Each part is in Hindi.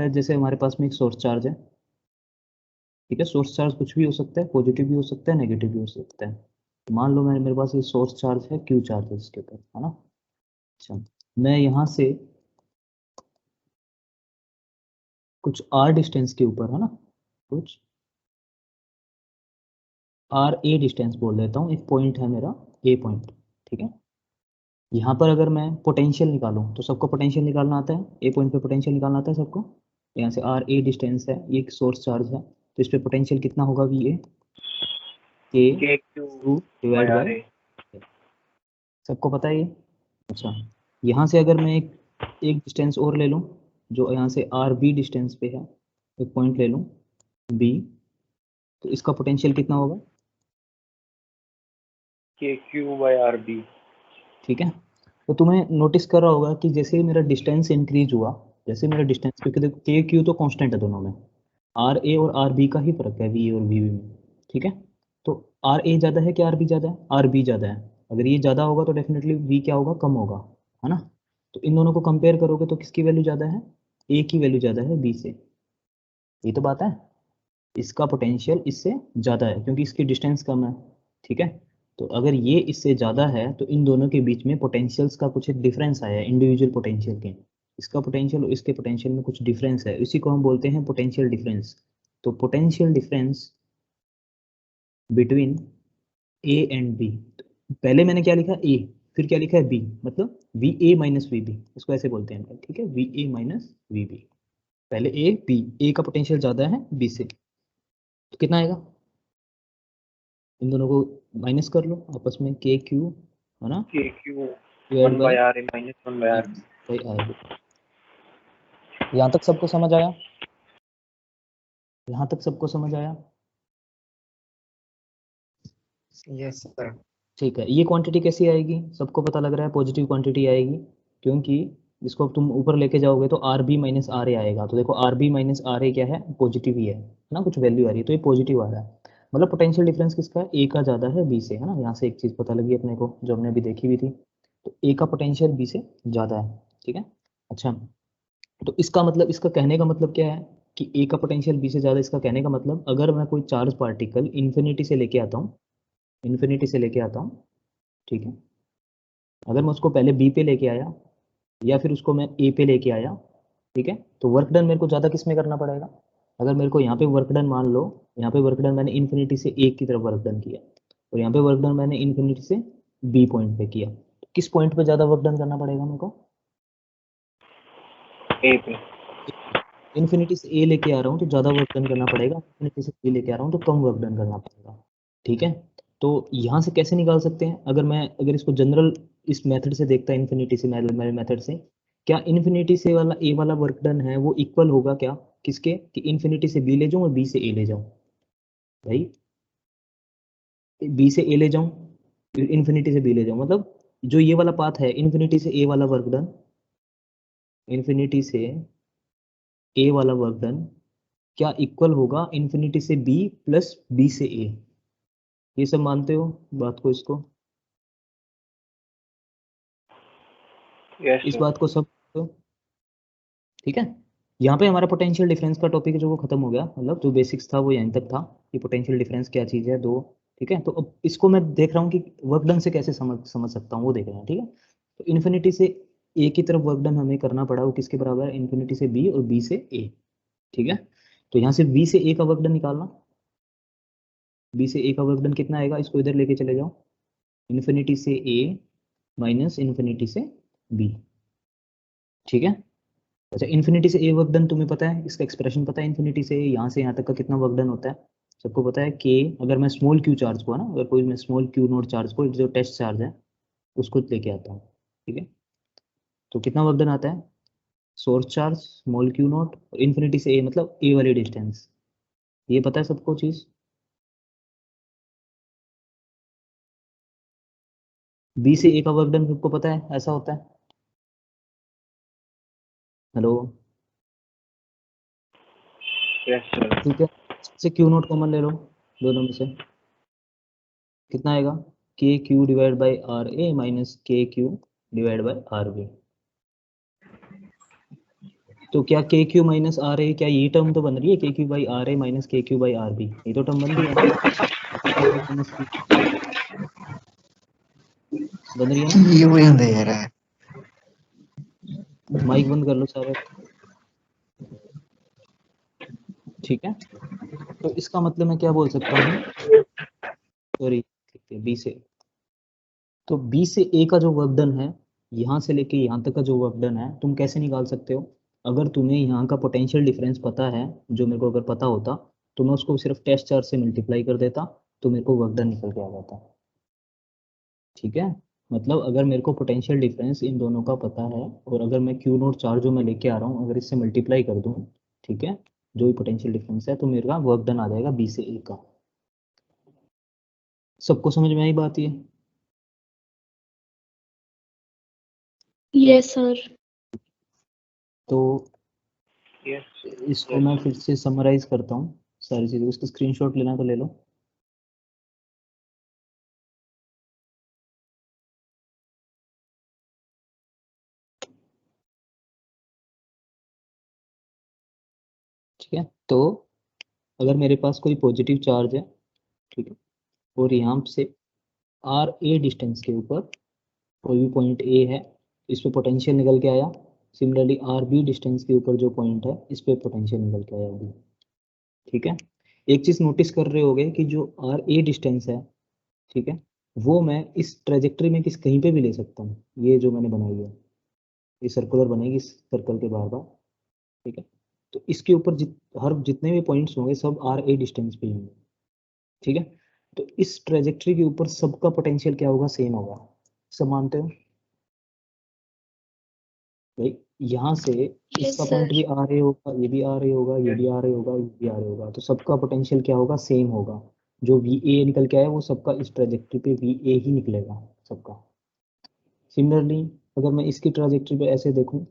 जैसे हमारे पास में एक सोर्स चार्ज है, ठीक है। सोर्स चार्ज कुछ भी हो सकता है, पॉजिटिव भी हो सकता है, नेगेटिव भी हो सकता है। मान लो मेरे पास ये सोर्स चार्ज है, क्यू चार्ज है इसके ऊपर, है ना। अच्छा, मैं यहाँ से कुछ आर डिस्टेंस के ऊपर, है ना, कुछ आर ए डिस्टेंस बोल देता हूँ, एक पॉइंट है मेरा ए पॉइंट, ठीक है। यहाँ पर अगर मैं पोटेंशियल निकालूं तो सबको पोटेंशियल निकालना आता है, ए पॉइंट पे पोटेंशियल निकालना आता है सबको। यहाँ से आर ए डिस्टेंस है, ये एक सोर्स चार्ज है, तो इस पे पोटेंशियल कितना होगा, वी ए के क्यू डिवाइड बाय, सबको पता है ये। अच्छा, यहाँ से अगर मैं एक डिस्टेंस और ले लूँ, जो यहाँ से आर बी डिस्टेंस पे है, एक पॉइंट ले लूँ बी, तो इसका पोटेंशियल कितना होगा, के क्यू बाय आर बी, ठीक है। तो तुम्हें नोटिस कर रहा होगा कि जैसे ही मेरा डिस्टेंस इंक्रीज हुआ, जैसे मेरा डिस्टेंस, क्योंकि देखो के क्यू तो कांस्टेंट है दोनों में, आर ए और आर बी का ही फर्क है, वी ए और वी बी में, ठीक है। तो आर ए ज़्यादा है कि आर बी ज़्यादा है, आर बी ज़्यादा है। अगर ये ज़्यादा होगा तो डेफिनेटली वी क्या होगा, कम होगा, है ना। तो इन दोनों को कंपेयर करोगे तो किसकी वैल्यू ज़्यादा है, ए की वैल्यू ज़्यादा है बी से, ये तो बात है। इसका पोटेंशियल इससे ज़्यादा है क्योंकि इसकी डिस्टेंस कम है, ठीक है। तो अगर ये इससे ज़्यादा है तो इन दोनों के बीच में पोटेंशियल्स का कुछ डिफरेंस आया है, इंडिविजुअल पोटेंशियल के, इसका पोटेंशियल और इसके पोटेंशियल में कुछ डिफरेंस है, इसी को हम बोलते हैं पोटेंशियल डिफरेंस। तो potential difference between A and B, पहले मैंने क्या लिखा, ए, फिर क्या लिखा है बी, मतलब V A minus V B, इसको ऐसे बोलते हैं, ठीक है, V A minus V B. पहले ए बी, ए का पोटेंशियल ज़्यादा है बी से, तो कितना आएगा, इन दोनों को माइनस कर लो आपस में, के क्यू, है ना, K Q divide 1 by by R A minus 1 by R B. R B. यहाँ तक सबको समझ आया, यहाँ तक सबको समझ आया। Yes sir. ठीक है, ये क्वांटिटी कैसी आएगी, सबको पता लग रहा है, पॉजिटिव क्वांटिटी आएगी, क्योंकि इसको तुम ऊपर लेके जाओगे तो R B minus R A आएगा। तो देखो R B minus R A क्या है, पॉजिटिव ही है ना, कुछ वैल्यू आ रही है तो ये पॉजिटिव आ रहा है, मतलब पोटेंशियल डिफरेंस किसका है, ए का ज़्यादा है बी से, है ना। यहाँ से एक चीज़ पता लगी अपने को जो हमने अभी देखी हुई थी, तो ए का पोटेंशियल बी से ज़्यादा है, ठीक है। अच्छा, तो इसका मतलब, इसका कहने का मतलब क्या है कि ए का पोटेंशियल बी से ज़्यादा, इसका कहने का मतलब अगर मैं कोई चार्ज पार्टिकल इन्फिनिटी से लेके आता हूँ, इन्फिनिटी से लेके आता हूँ, ठीक है, अगर मैं उसको पहले बी पे लेके आया या फिर उसको मैं ए पे लेके आया, ठीक है, तो वर्क डन मेरे को ज़्यादा किस में करना पड़ेगा। अगर मेरे को यहाँ पे वर्क डन, मान लो यहाँ पे वर्क डन मैंने इन्फिनिटी से ए की तरफ वर्क डन किया, और यहाँ पे वर्क डन मैंने इन्फिनिटी से बी पॉइंट पे किया, तो किस पॉइंट पे ज़्यादा वर्क डन करना पड़ेगा मेरे को, ए पे। इन्फिनिटी से ए लेके आ रहा हूँ तो ज़्यादा वर्क डन करना पड़ेगा, इन्फिनिटी से बी लेके आ रहा हूँ तो कम वर्क डन करना पड़ेगा, ठीक है। तो यहाँ से कैसे निकाल सकते हैं, अगर इसको जनरल इस मेथड से देखता है, इन्फिनिटी से मेरे मेथड से, क्या इन्फिनिटी से वाला ए वाला वर्क डन है वो इक्वल होगा क्या, किसके, कि इन्फिनिटी से बी ले जाऊँ और बी से ए ले जाऊँ, भाई बी से ए ले जाऊँ फिर इन्फिनिटी से बी ले जाऊँ, मतलब जो ये वाला पाथ है इन्फिनिटी से ए वाला वर्क डन, इन्फिनिटी से ए वाला वर्क डन क्या इक्वल होगा इन्फिनिटी से बी प्लस बी से ए, ये सब मानते हो बात को, इसको, यस इस सर। बात को सब तो, ठीक है। यहाँ पे हमारा पोटेंशियल डिफरेंस का टॉपिक जो वो खत्म हो गया, मतलब जो बेसिक्स था वो यहीं तक था कि पोटेंशियल डिफरेंस क्या चीज़ है, दो, ठीक है। तो अब इसको मैं देख रहा हूँ कि वर्क डन से कैसे समझ सकता हूँ, वो देख रहे हैं, ठीक है। तो इन्फिनिटी से ए की तरफ वर्क डन हमें करना पड़ा, वो किसके बराबर है, इन्फिनिटी से बी और बी से ए, ठीक है। तो यहाँ से बी से ए का वर्क डन निकालना, बी से ए का वर्क डन कितना आएगा, इसको इधर लेके चले जाओ, इन्फिनिटी से ए माइनस इन्फिनिटी से बी, ठीक है। अच्छा, इन्फिनिटी से ए वर्क डन तुम्हें पता है, इसका एक्सप्रेशन पता है, इन्फिनिटी से यहाँ तक का कितना वर्क डन होता है, सबको पता है कि अगर मैं स्मॉल क्यू चार्ज को, है ना, अगर कोई मैं स्मॉल क्यू नोट चार्ज को, जो टेस्ट चार्ज है उसको लेके आता हूँ, ठीक है, तो कितना वर्क डन आता है, source charge small Q note infinity से ए, मतलब ए वाली डिस्टेंस, ये पता है सबको चीज़। बी से ए का वर्क डन सबको पता है, ऐसा होता है, हेलो, यस सर। ठीक है। से क्यू नोट कॉमन ले लो दोनों में से, कितना आएगा, K Q divide by R A minus K Q divide by R B. तो क्या के क्यू माइनस आर ए, क्या ये टर्म तो बन रही है K Q by R A minus K Q by R B, ये तो टर्म बन रही है ना, बन रही है ना। ये वो यहाँ दे रहा है। माइक बंद कर लो सारे, ठीक है। तो इसका मतलब मैं क्या बोल सकता हूँ, सॉरी बी से, तो बी से ए का जो वर्क डन है यहाँ से लेके यहाँ तक का जो वर्क डन है तुम कैसे निकाल सकते हो, अगर तुम्हें यहाँ का पोटेंशियल डिफरेंस पता है, जो मेरे को अगर पता होता तो मैं उसको सिर्फ टेस्ट चार्ज से मल्टीप्लाई कर देता तो मेरे को वर्क डन निकल के आ जाता, ठीक है। मतलब अगर मेरे को पोटेंशियल डिफरेंस इन दोनों का पता है और अगर मैं क्यू नोट चार्ज जो मैं लेके आ रहा हूँ अगर इससे मल्टीप्लाई कर दूँ, ठीक है, जो भी पोटेंशियल डिफरेंस है तो मेरा वर्क डन आ जाएगा बी से ए का। सबको समझ में आई बात ये? Yes sir. तो यस इसको मैं फिर से समराइज करता हूँ सारी चीज़ें, उसका स्क्रीनशॉट लेना तो ले लो। ठीक है, तो अगर मेरे पास कोई पॉजिटिव चार्ज है, ठीक है, और यहाँ से आर ए डिस्टेंस के ऊपर कोई भी पॉइंट ए है, इस पे पोटेंशियल निकल के आया। सिमिलरली आर बी डिस्टेंस के ऊपर जो पॉइंट है इस पे पोटेंशियल निकल के आया अभी, ठीक है। एक चीज़ नोटिस कर रहे होगे कि जो आर ए डिस्टेंस है, ठीक है, वो मैं इस ट्रेजेक्टरी में किस कहीं पे भी ले सकता हूँ, ये जो मैंने बनाई है ये सर्कुलर बनेगी इस सर्कल के बार बार, ठीक है। तो इसके ऊपर हर जितने भी पॉइंट्स होंगे सब आर ए डिस्टेंस पे ही होंगे, ठीक है। तो इस ट्रेजेक्टरी के ऊपर सबका पोटेंशियल क्या होगा, सेम होगा, सब मानते हो भाई। यहाँ से यस इसका पॉइंट सर। भी आ रहे होगा, ये भी आ रहे होगा, ये भी आ रहे होगा, ये भी आ रहे होगा, तो सबका पोटेंशियल क्या होगा, सेम होगा। जो वी ए निकल के आया वो सबका इस ट्रेजेक्टरी पे वी ए ही निकलेगा सबका। सिमिलरली अगर मैं इसकी ट्रेजेक्टरी पे ऐसे देखूं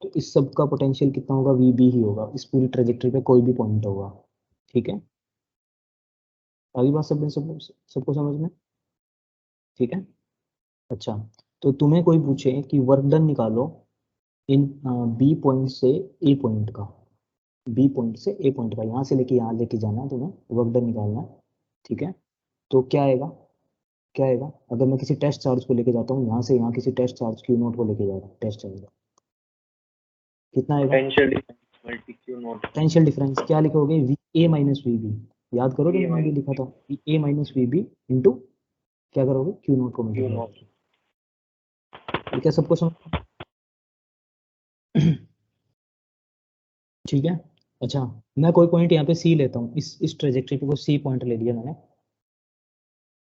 तो इस सब का पोटेंशियल कितना होगा, वी बी ही होगा, इस पूरी ट्रेजेक्टरी पे कोई भी पॉइंट होगा, ठीक है। अभी बात सबको समझ में, ठीक है। अच्छा, तो तुम्हें कोई पूछे कि वर्क डन निकालो इन बी पॉइंट से ए पॉइंट का, बी पॉइंट से ए पॉइंट का, यहाँ से लेके यहाँ लेके जाना है तुम्हें, वर्क डन निकालना है, ठीक है। तो क्या आएगा, क्या आएगा, अगर मैं किसी टेस्ट चार्ज को लेके जाता हूँ यहाँ से यहाँ किसी टेस्ट चार्ज क्यू नोट को लेके जा रहा हूँ, टेस्ट चार्ज का कितना आएगा, potential difference multi Q naught potential difference क्या लिखोगे, V A minus V B, याद करो वी तुमने माइनस भी लिखा था V A minus V B into क्या करोगे, क्यू नोट को क्यू मल्टीप्लाई नोट। करोगे, ये क्या सबको समझ ठीक है। अच्छा, मैं कोई पॉइंट यहाँ पे सी लेता हूँ, इस ट्रेजेक्टरी पे कोई सी पॉइंट ले लिया मैंने,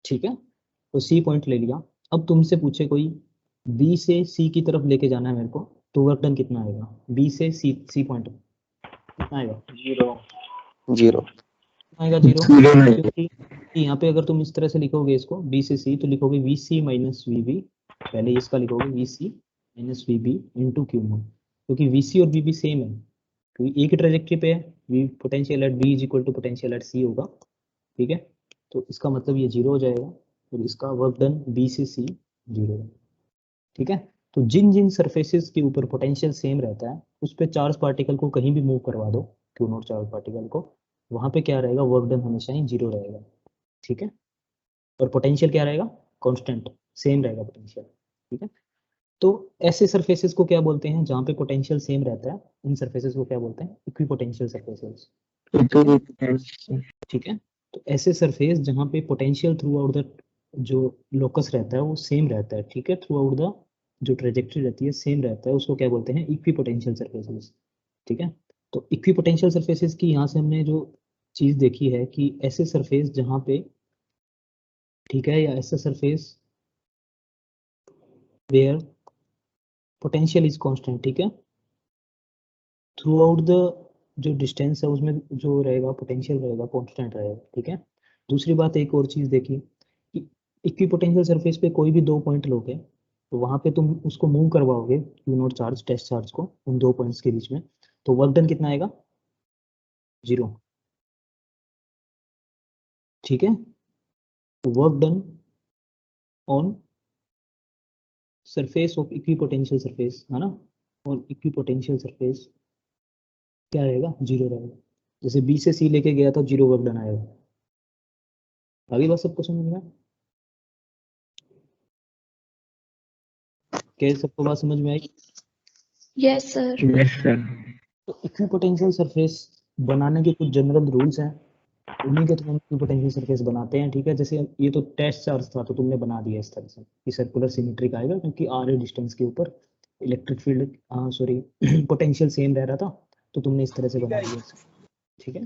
ठीक है, तो सी पॉइंट ले लिया। अब तुमसे पूछे कोई बी से सी की तरफ लेके जाना है मेरे को, तो वर्क डन कितना आएगा, बी से सी पॉइंट कितना आएगा, जीरो जीरो आएगा जीरो, जीरो नहीं क्योंकि यहाँ पे अगर तुम इस तरह से लिखोगे इसको बी से सी तो लिखोगे V C minus V B, पहले इसका लिखोगे V C minus V B into Q naught, क्योंकि वी सी और वी बी सेम है, क्योंकि एक ही ट्रेजेक्टरी पे है, V potential at B is equal to potential at C होगा, ठीक है। तो इसका मतलब ये जीरो हो जाएगा और इसका वर्क डन बी से सी जीरो, ठीक है। तो जिन जिन सरफेसेस के ऊपर पोटेंशियल सेम रहता है उस पे चार्ज पार्टिकल को कहीं भी मूव करवा दो, क्यू नॉट चार्ज पार्टिकल को, वहां पे क्या रहेगा, वर्क डन हमेशा ही जीरो रहेगा, ठीक है। और पोटेंशियल क्या रहेगा, कांस्टेंट, सेम रहेगा पोटेंशियल, ठीक है। तो ऐसे सरफेसेस को क्या बोलते हैं जहाँ पे पोटेंशियल सेम रहता है, उन सरफेसेस को क्या बोलते हैं, इक्विपोटेंशियल सरफेसेस, ठीक है। तो ऐसे सरफेस जहाँ पे पोटेंशियल थ्रू आउट द जो लोकस रहता है वो सेम रहता है, ठीक है, थ्रू आउट द जो ट्रेजेक्टरी रहती है सेम रहता है, उसको क्या बोलते हैं, इक्विपोटेंशियल सरफेसेस, ठीक है। तो इक्विपोटेंशियल सरफेसेस की यहाँ से हमने जो चीज़ देखी है कि ऐसे सरफेस जहाँ पे, ठीक है, या ऐसा surface where potential is constant, ठीक है, थ्रू आउट द जो डिस्टेंस है उसमें जो रहेगा पोटेंशियल रहेगा कांस्टेंट रहेगा, ठीक है। दूसरी बात एक और चीज़ देखी कि इक्विपोटेंशियल सरफेस पे कोई भी दो पॉइंट लोगे तो वहाँ पे तुम उसको मूव करवाओगे U naught charge test charge को उन दो पॉइंट्स के बीच में, तो वर्क डन कितना आएगा, जीरो, ठीक है। Work done on surface of equipotential surface है ना, और इक्विपोटेंशियल सरफेस क्या रहेगा, जीरो रहेगा। जैसे बी से सी लेके गया तो जीरो वर्क डन आएगा। आगे बात सबको समझ में, क्या सबको बात समझ में आई? Yes sir. Yes sir. तो इक्विपोटेंशियल सरफेस बनाने के कुछ जनरल रूल्स हैं, उन्हीं के थ्रू हम इक्विपोटेंशियल सरफेस बनाते हैं। ठीक है, जैसे ये तो टेस्ट चार्ज था तो तुमने बना दिया इस तरह से कि सर्कुलर सिमेट्रिक आएगा, क्योंकि आर ए डिस्टेंस के ऊपर electric field sorry potential same रह रहा था, तो तुमने इस तरह से बना दिया। ठीक है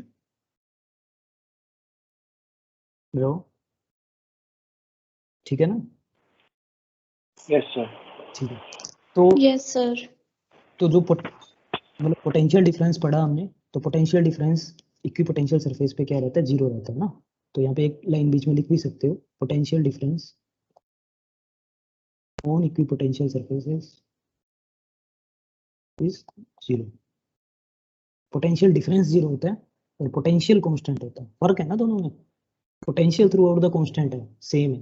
ब्रो, ठीक है ना? Yes sir. ठीक है, तो यस सर। तो जो मतलब पोटेंशियल डिफरेंस पढ़ा हमने, तो पोटेंशियल डिफरेंस इक्विपोटेंशियल सरफेस पे क्या रहता है, जीरो रहता है ना। तो यहाँ पे एक लाइन बीच में लिख भी सकते हो, potential difference on equipotential surfaces is zero. Potential difference zero होता है और पोटेंशियल कांस्टेंट होता है, फर्क है ना दोनों में। Potential through out the constant है, सेम है,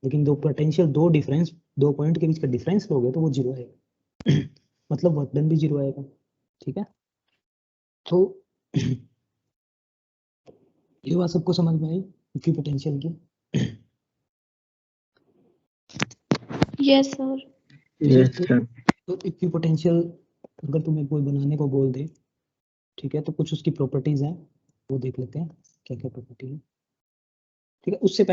लेकिन दो पोटेंशियल, दो डिफरेंस, दो पॉइंट के बीच का डिफरेंस लोगे तो वो जीरो आएगा मतलब वर्क डन भी जीरो आएगा। ठीक है, तो ये बात सबको समझ में आई इक्विपोटेंशियल की? Yes sir. Yes sir. तो इक्विपोटेंशियल अगर तुम्हें कोई बनाने को बोल दे, ठीक है, तो कुछ उसकी प्रॉपर्टीज हैं, वो देख लेते हैं क्या क्या प्रॉपर्टी है। ठीक है, उससे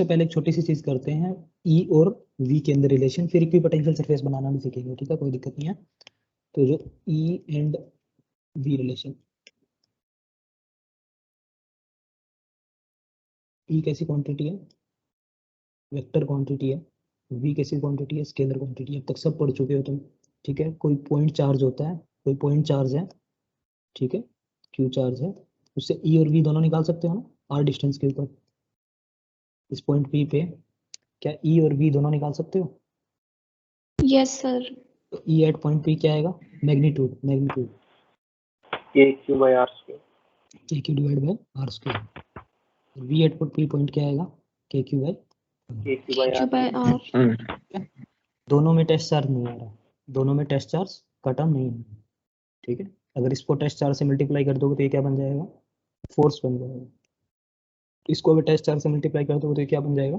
पहले एक छोटी सी चीज करते हैं, ई और वी के अंदर रिलेशन, फिर इक्विपोटेंशियल सरफेस बनाना भी सीखेंगे। ठीक है, कोई दिक्कत नहीं है। तो जो ई एंड वी रिलेशन, ई कैसी क्वांटिटी है, वेक्टर क्वांटिटी है, वी कैसी क्वांटिटी है, स्केलर क्वांटिटी है। अब तक सब पढ़ चुके हो तुम। ठीक है, कोई पॉइंट चार्ज होता है, कोई पॉइंट चार्ज है, ठीक है, क्यू चार्ज है, उससे ई और वी दोनों निकाल सकते हो ना आर डिस्टेंस के ऊपर। इस पॉइंट पी पे क्या ई और वी दोनों निकाल सकते हो? Yes sir. तो ई एट पॉइंट पी क्या आएगा, magnitude, magnitude K Q by R square. K Q divide by R square. V at P point क्या आएगा, K Q by. K Q by Q by R. R. दोनों में टेस्ट चार्ज नहीं आ रहा, दोनों में टेस्ट चार्ज का टर्म नहीं है। ठीक है, अगर इसको टेस्ट चार्ज से मल्टीप्लाई कर दोगे तो ये क्या बन जाएगा, फोर्स बन जाएगा। इसको अगर टेस्ट चार्ज से मल्टीप्लाई कर दोगे तो ये क्या बन जाएगा,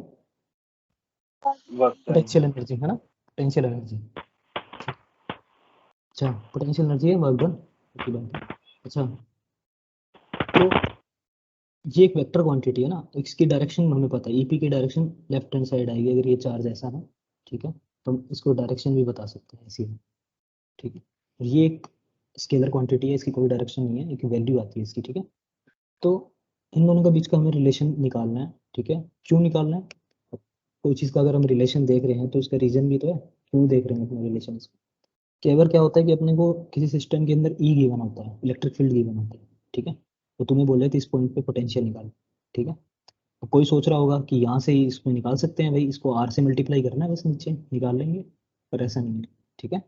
वर्क डन। पोटेंशियल एनर्जी, है ना, पोटेंशियल एनर्जी। अच्छा, पोटेंशियल एनर्जी है, वर्क डन की बात है। अच्छा, तो ये एक वेक्टर क्वांटिटी है ना, तो इसकी डायरेक्शन हमें पता है, ईपी की डायरेक्शन लेफ्ट हैंड साइड आएगी अगर ये चार्ज ऐसा है। ठीक है, तो हम इसको डायरेक्शन भी बता सकते हैं इसी में। ठीक है, ये एक स्केलर क्वांटिटी है, इसकी कोई डायरेक्शन नहीं है, एक वैल्यू आती है इसकी। ठीक है, तो इन दोनों के बीच का हमें रिलेशन निकालना है। ठीक है, क्यों निकालना है, कोई चीज़ का अगर हम रिलेशन देख रहे हैं तो उसका रीजन भी तो है, क्यों देख रहे हैं अपने रिलेशन। कई बार क्या होता है कि अपने को किसी सिस्टम के अंदर ई गिवन होता है, इलेक्ट्रिक फील्ड गिवन होता है। ठीक है, तो तुम्हें बोले कि इस पॉइंट पे पोटेंशियल निकालो। ठीक है, तो कोई सोच रहा होगा कि यहाँ से ही इसको निकाल सकते हैं भाई, इसको आर से मल्टीप्लाई करना है बस, नीचे निकाल लेंगे, पर ऐसा नहीं है। ठीक है,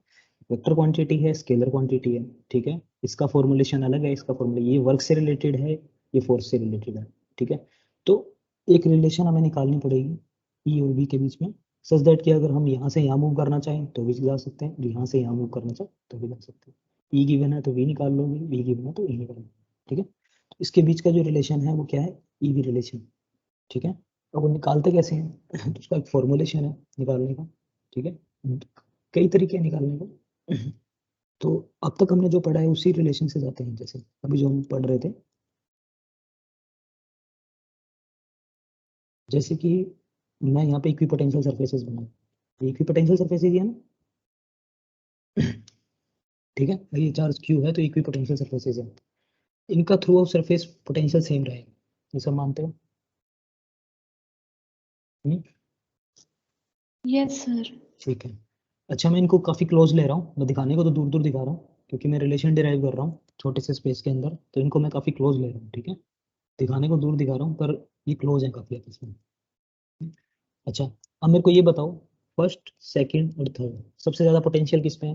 वेक्टर क्वांटिटी है, स्केलर क्वांटिटी है। ठीक है, इसका फॉर्मुलेशन अलग है, इसका फॉर्मूला, ये वर्क से रिलेटेड है, ये फोर्स से रिलेटेड है। ठीक है, तो एक रिलेशन हमें निकालनी पड़ेगी ई और वी के बीच में, सच दैट कि अगर हम यहाँ से यहाँ मूव करना चाहें तो भी जा सकते हैं, यहाँ से यहाँ मूव करना चाहें तो भी जा सकते हैं। ई गिवन है तो वी निकाल लोगे, वी गिवन है तो ई निकाल लो। ठीक है, तो इसके बीच का जो रिलेशन है वो क्या है, ई वी रिलेशन। ठीक है, अब वो निकालते कैसे हैं तो उसका एक फॉर्मुलेशन है निकालने का। ठीक है, कई तरीके हैं निकालने का तो अब तक हमने जो पढ़ा है उसी रिलेशन से जाते हैं, जैसे अभी जो हम पढ़ रहे थे, जैसे कि मैं यहाँ पे इक्विपोटेंशियल सरफेसेस बनाऊँ, इक्विपोटेंशियल सरफेसेस है ना ठीक है, ये चार्ज क्यू है तो इक्विपोटेंशियल सरफेसेस है, इनका through out surface potential same रहेगा, ये सब मानते हो? Yes sir. ठीक है, अच्छा मैं इनको काफ़ी क्लोज ले रहा हूँ, मैं दिखाने को तो दूर दूर दिखा रहा हूँ क्योंकि मैं रिलेशन डिराइव कर रहा हूँ छोटे से स्पेस के अंदर, तो इनको मैं काफ़ी क्लोज ले रहा हूँ। ठीक है, दिखाने को दूर दिखा रहा हूँ पर ये क्लोज है काफ़ी आपस में। अच्छा, अब मेरे को ये बताओ, फर्स्ट, सेकंड और थर्ड सबसे ज़्यादा पोटेंशियल किस पे है,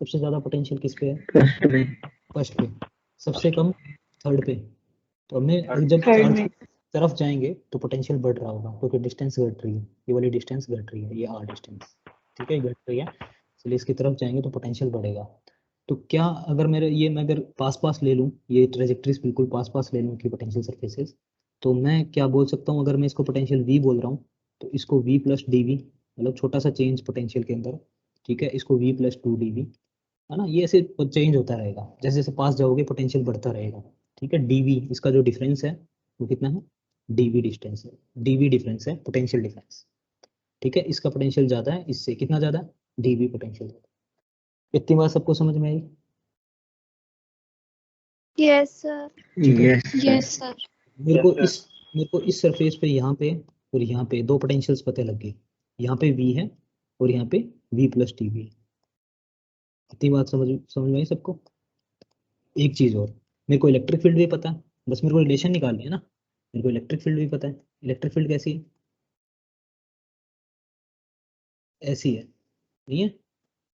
सबसे ज़्यादा पोटेंशियल किस पे है, फर्स्ट में। फर्स्ट पे, सबसे कम थर्ड पे। तो हमें जब थर्ड चार्ज में। की तरफ जाएंगे तो पोटेंशियल बढ़ रहा होगा क्योंकि डिस्टेंस घट रही है, ये वाली डिस्टेंस घट रही है, ये आर डिस्टेंस। ठीक है, घट रही है, चलिए इसकी तरफ जाएंगे तो पोटेंशियल बढ़ेगा। तो क्या अगर मेरे ये मैं अगर पास पास ले लूँ, ये ट्रेजेक्ट्रीज बिल्कुल पास पास ले लूँ कि पोटेंशियल सरफेसेस, तो मैं क्या बोल सकता हूँ, अगर मैं इसको पोटेंशियल v बोल रहा हूँ तो इसको v प्लस डी वी, मतलब छोटा सा चेंज पोटेंशियल के अंदर, ठीक है, इसको v प्लस 2dv, है ना, ये ऐसे चेंज होता रहेगा, जैसे जैसे पास जाओगे पोटेंशियल बढ़ता रहेगा, ठीक है। dv इसका जो डिफरेंस है वो कितना है, dv डिस्टेंस है, dv डिफरेंस है, पोटेंशियल डिफरेंस, ठीक है। इसका पोटेंशियल ज़्यादा है, इससे कितना ज़्यादा है, dv पोटेंशियल। इतनी बात सबको समझ में आई? Yes, sir. ठीक है। Yes, sir. Yes, sir. मेरे को इस सरफेस पे यहाँ पे और यहाँ पे दो पोटेंशियल्स पता लग गई, यहाँ पे v है और यहाँ पे v प्लस टी वी। इतनी बात समझ समझ में आई सबको? एक चीज और, मेरे को इलेक्ट्रिक फील्ड भी पता है, बस मेरे को रिलेशन निकालनी है ना। मेरे को इलेक्ट्रिक फील्ड भी पता है। इलेक्ट्रिक फील्ड कैसी है, ऐसी है, नहीं है,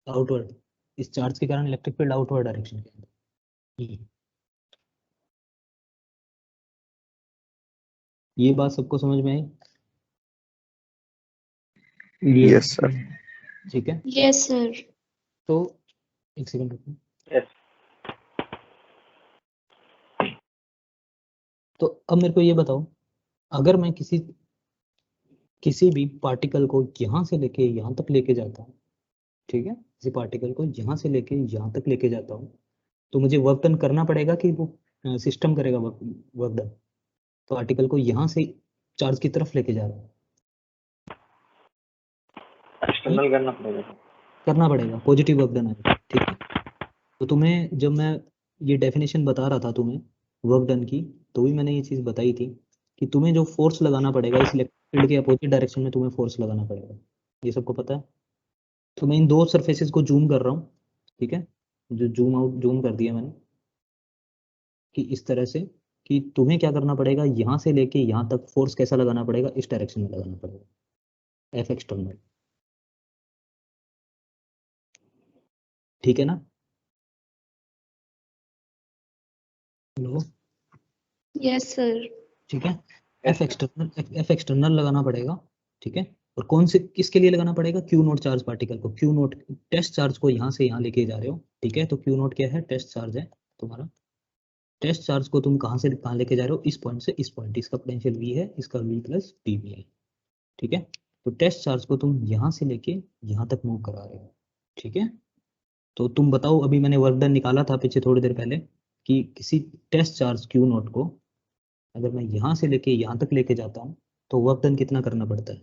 आउटवर्ड। इस चार्ज के कारण इलेक्ट्रिक फील्ड आउटवर्ड डायरेक्शन के अंदर। ये बात सबको समझ में आई? Yes, sir. ठीक है, Yes, sir. तो एक सेकंड रुको। Yes. तो अब मेरे को ये बताओ, अगर मैं किसी भी पार्टिकल को यहाँ से लेके यहाँ तक लेके जाता हूँ, ठीक है, किसी पार्टिकल को यहाँ से लेके यहाँ तक लेके जाता हूँ, तो मुझे वर्क डन करना पड़ेगा कि वो सिस्टम करेगा वर्क डन? पार्टिकल को यहाँ से चार्ज की तरफ लेके जा रहा हूँ, एक्सटर्नल करना पड़ेगा। पॉजिटिव वर्क डन आएगा, ठीक है। तो तुम्हें जब मैं ये डेफिनेशन बता रहा था तुम्हें वर्क डन की, तो भी मैंने ये चीज़ बताई थी कि तुम्हें जो फोर्स लगाना पड़ेगा इस इलेक्ट्रिक फील्ड के अपोजिट डायरेक्शन में, तुम्हें फोर्स लगाना पड़ेगा, ये सबको पता है। तो मैं इन दो सरफेसेस को जूम कर रहा हूँ, ठीक है, जो जूम कर दिया मैंने कि इस तरह से, कि तुम्हें क्या करना पड़ेगा, यहाँ से लेके यहाँ तक फोर्स कैसा लगाना पड़ेगा, इस डायरेक्शन में लगाना पड़ेगा, एफ एक्सटर्नल, ठीक है ना? Hello, Yes, sir. ठीक है। Yes, एफ एक्सटर्नल लगाना पड़ेगा, ठीक है। और कौन से किसके लिए लगाना पड़ेगा, क्यू नोट चार्ज पार्टिकल को, क्यू नोट टेस्ट चार्ज को यहाँ से यहाँ लेके जा रहे हो, ठीक है। तो क्यू नोट क्या है, टेस्ट चार्ज है तुम्हारा। टेस्ट चार्ज को तुम कहाँ से कहाँ लेके जा रहे हो, इस पॉइंट से इस पॉइंट, इसका पोटेंशियल v है, इसका v प्लस डी वी है, ठीक है। तो टेस्ट चार्ज को तुम यहाँ से लेके यहाँ तक मूव करा रहे हो, ठीक है। तो तुम बताओ, अभी मैंने वर्क डन निकाला था पीछे थोड़ी देर पहले, कि किसी टेस्ट चार्ज क्यू नोट को अगर मैं यहाँ से लेके यहाँ तक लेके जाता हूँ तो वर्क डन कितना करना पड़ता है,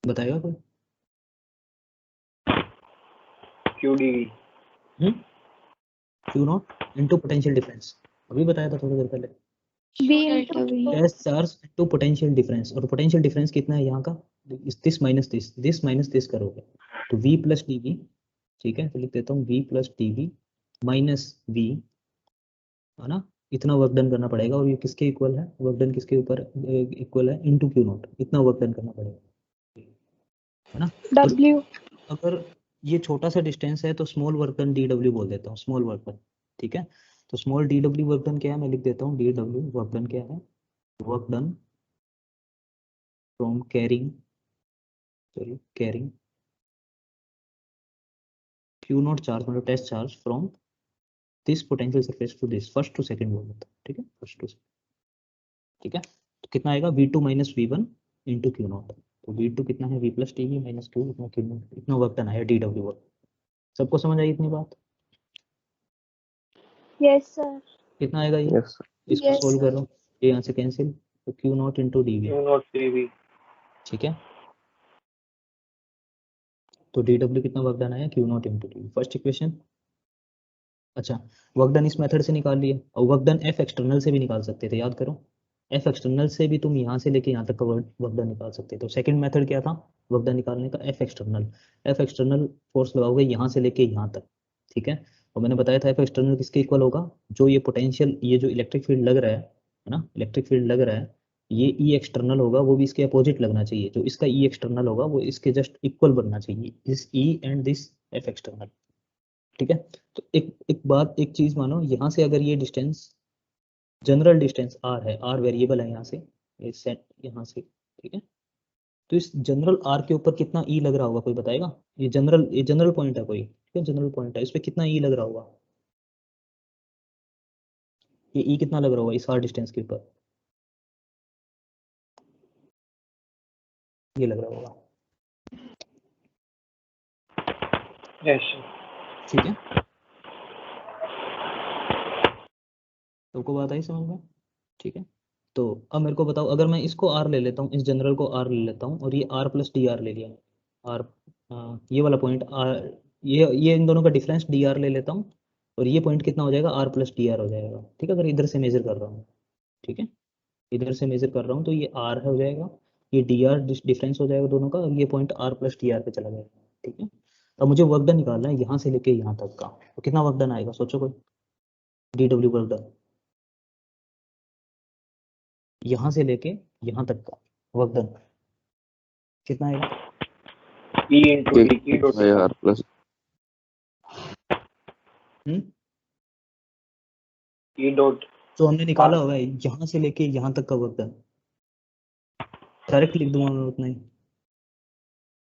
बताएगा कोई? QdV. Q naught into potential difference, अभी बताया था थोड़ी देर पहले, B into V. Test charge into potential difference. और पोटेंशियल डिफरेंस कितना है यहाँ का, दिस माइनस दिस करोगे तो v प्लस डी वी, ठीक है। तो लिख देता हूँ v plus D V minus v, है ना, इतना वर्क डन करना पड़ेगा। और ये किसके इक्वल है, वर्क डन किसके ऊपर इक्वल है, इनटू क्यू नॉट, इतना वर्क डन करना पड़ेगा, है ना। W. अगर ये छोटा सा डिस्टेंस है तो स्मॉल वर्क डन dw बोल देता हूँ, स्मॉल वर्क डन, ठीक है। तो स्मॉल dw वर्क डन क्या है, मैं लिख देता हूँ dw वर्क डन क्या है, work done from carrying Q naught charge, मतलब test charge from this potential surface to this, first to second बोल देता हूँ, ठीक है, फर्स्ट टू, ठीक है। तो कितना आएगा, v2 minus v1 into Q not. तो v2 कितना है, v plus T V minus Q, इतना क्यू नॉट, इतना वर्क डन आया dw वर्क। सबको समझ आई इतनी बात? Yes, sir. कितना आएगा ये? Yes, sir. इसको Yes, सोल्व sir. करो, ये यहाँ से कैंसिल, तो Q naught into D V, Q not CV. ठीक है। तो डी डब्ल्यू कितना वर्क डन आया, Q naught into D V, first equation. अच्छा, वर्क डन इस मेथड से निकाल लिया, और वर्क डन एफ एक्सटर्नल से भी निकाल सकते थे, याद करो। एफ एक्सटर्नल से भी तुम यहाँ से लेके यहाँ तक का वर्क डन निकाल सकते थे। तो सेकंड मेथड क्या था वर्क डन निकालने का, F external. F external force लगाओगे यहाँ से लेके यहाँ तक, ठीक है। और मैंने बताया था एफ एक्सटर्नल किसके इक्वल होगा, जो ये पोटेंशियल, ये जो इलेक्ट्रिक फील्ड लग रहा है ना, इलेक्ट्रिक फील्ड लग रहा है, ये ई एक्सटर्नल होगा, वो भी इसके अपोजिट लगना चाहिए, जो इसका ई एक्सटर्नल होगा वो इसके जस्ट इक्वल बनना चाहिए, this E and this F external, ठीक है। तो एक बात, एक चीज मानो, यहाँ से अगर ये डिस्टेंस, जनरल डिस्टेंस r है, r वेरिएबल है यहाँ से, ये सेट यहाँ से, ठीक है, तो इस जनरल आर के ऊपर कितना ई लग रहा होगा, कोई बताएगा? ये जनरल पॉइंट है कोई, ठीक है, जनरल पॉइंट है, इस पे कितना ई लग रहा होगा? ये ई कितना लग रहा होगा इस आर डिस्टेंस के ऊपर? ये लग रहा होगा, यस ठीक है। सबको बात आई समझ में? ठीक है। तो अब मेरे को बताओ, अगर मैं इसको आर ले लेता हूँ, इस जनरल को आर ले लेता हूँ, और ये आर प्लस डी आर ले लिया, आर ये वाला पॉइंट आर, ये इन दोनों का डिफरेंस डी आर ले लेता हूँ, और ये पॉइंट कितना हो जाएगा? आर प्लस डी आर हो जाएगा, ठीक है। अगर इधर से मेजर कर रहा हूँ, ठीक है, इधर से मेजर कर रहा हूँ, तो ये आर हो जाएगा, ये डी आर डिफरेंस हो जाएगा दोनों का, और ये point R plus D R पे चला जाएगा, ठीक है। अब मुझे वर्क डन निकालना है यहाँ से लेके यहाँ तक का, तो कितना वर्क डन आएगा सोचो कोई? डी डब्ल्यू वर्क डन यहाँ से लेके यहाँ तक का वर्क डन कितना आएगा? E into D E dot are plus E dot तो हमने निकाला हुआ है यहाँ से लेके यहाँ तक का वर्क डन, डायरेक्ट लिख दूंगा मैं उतना ही,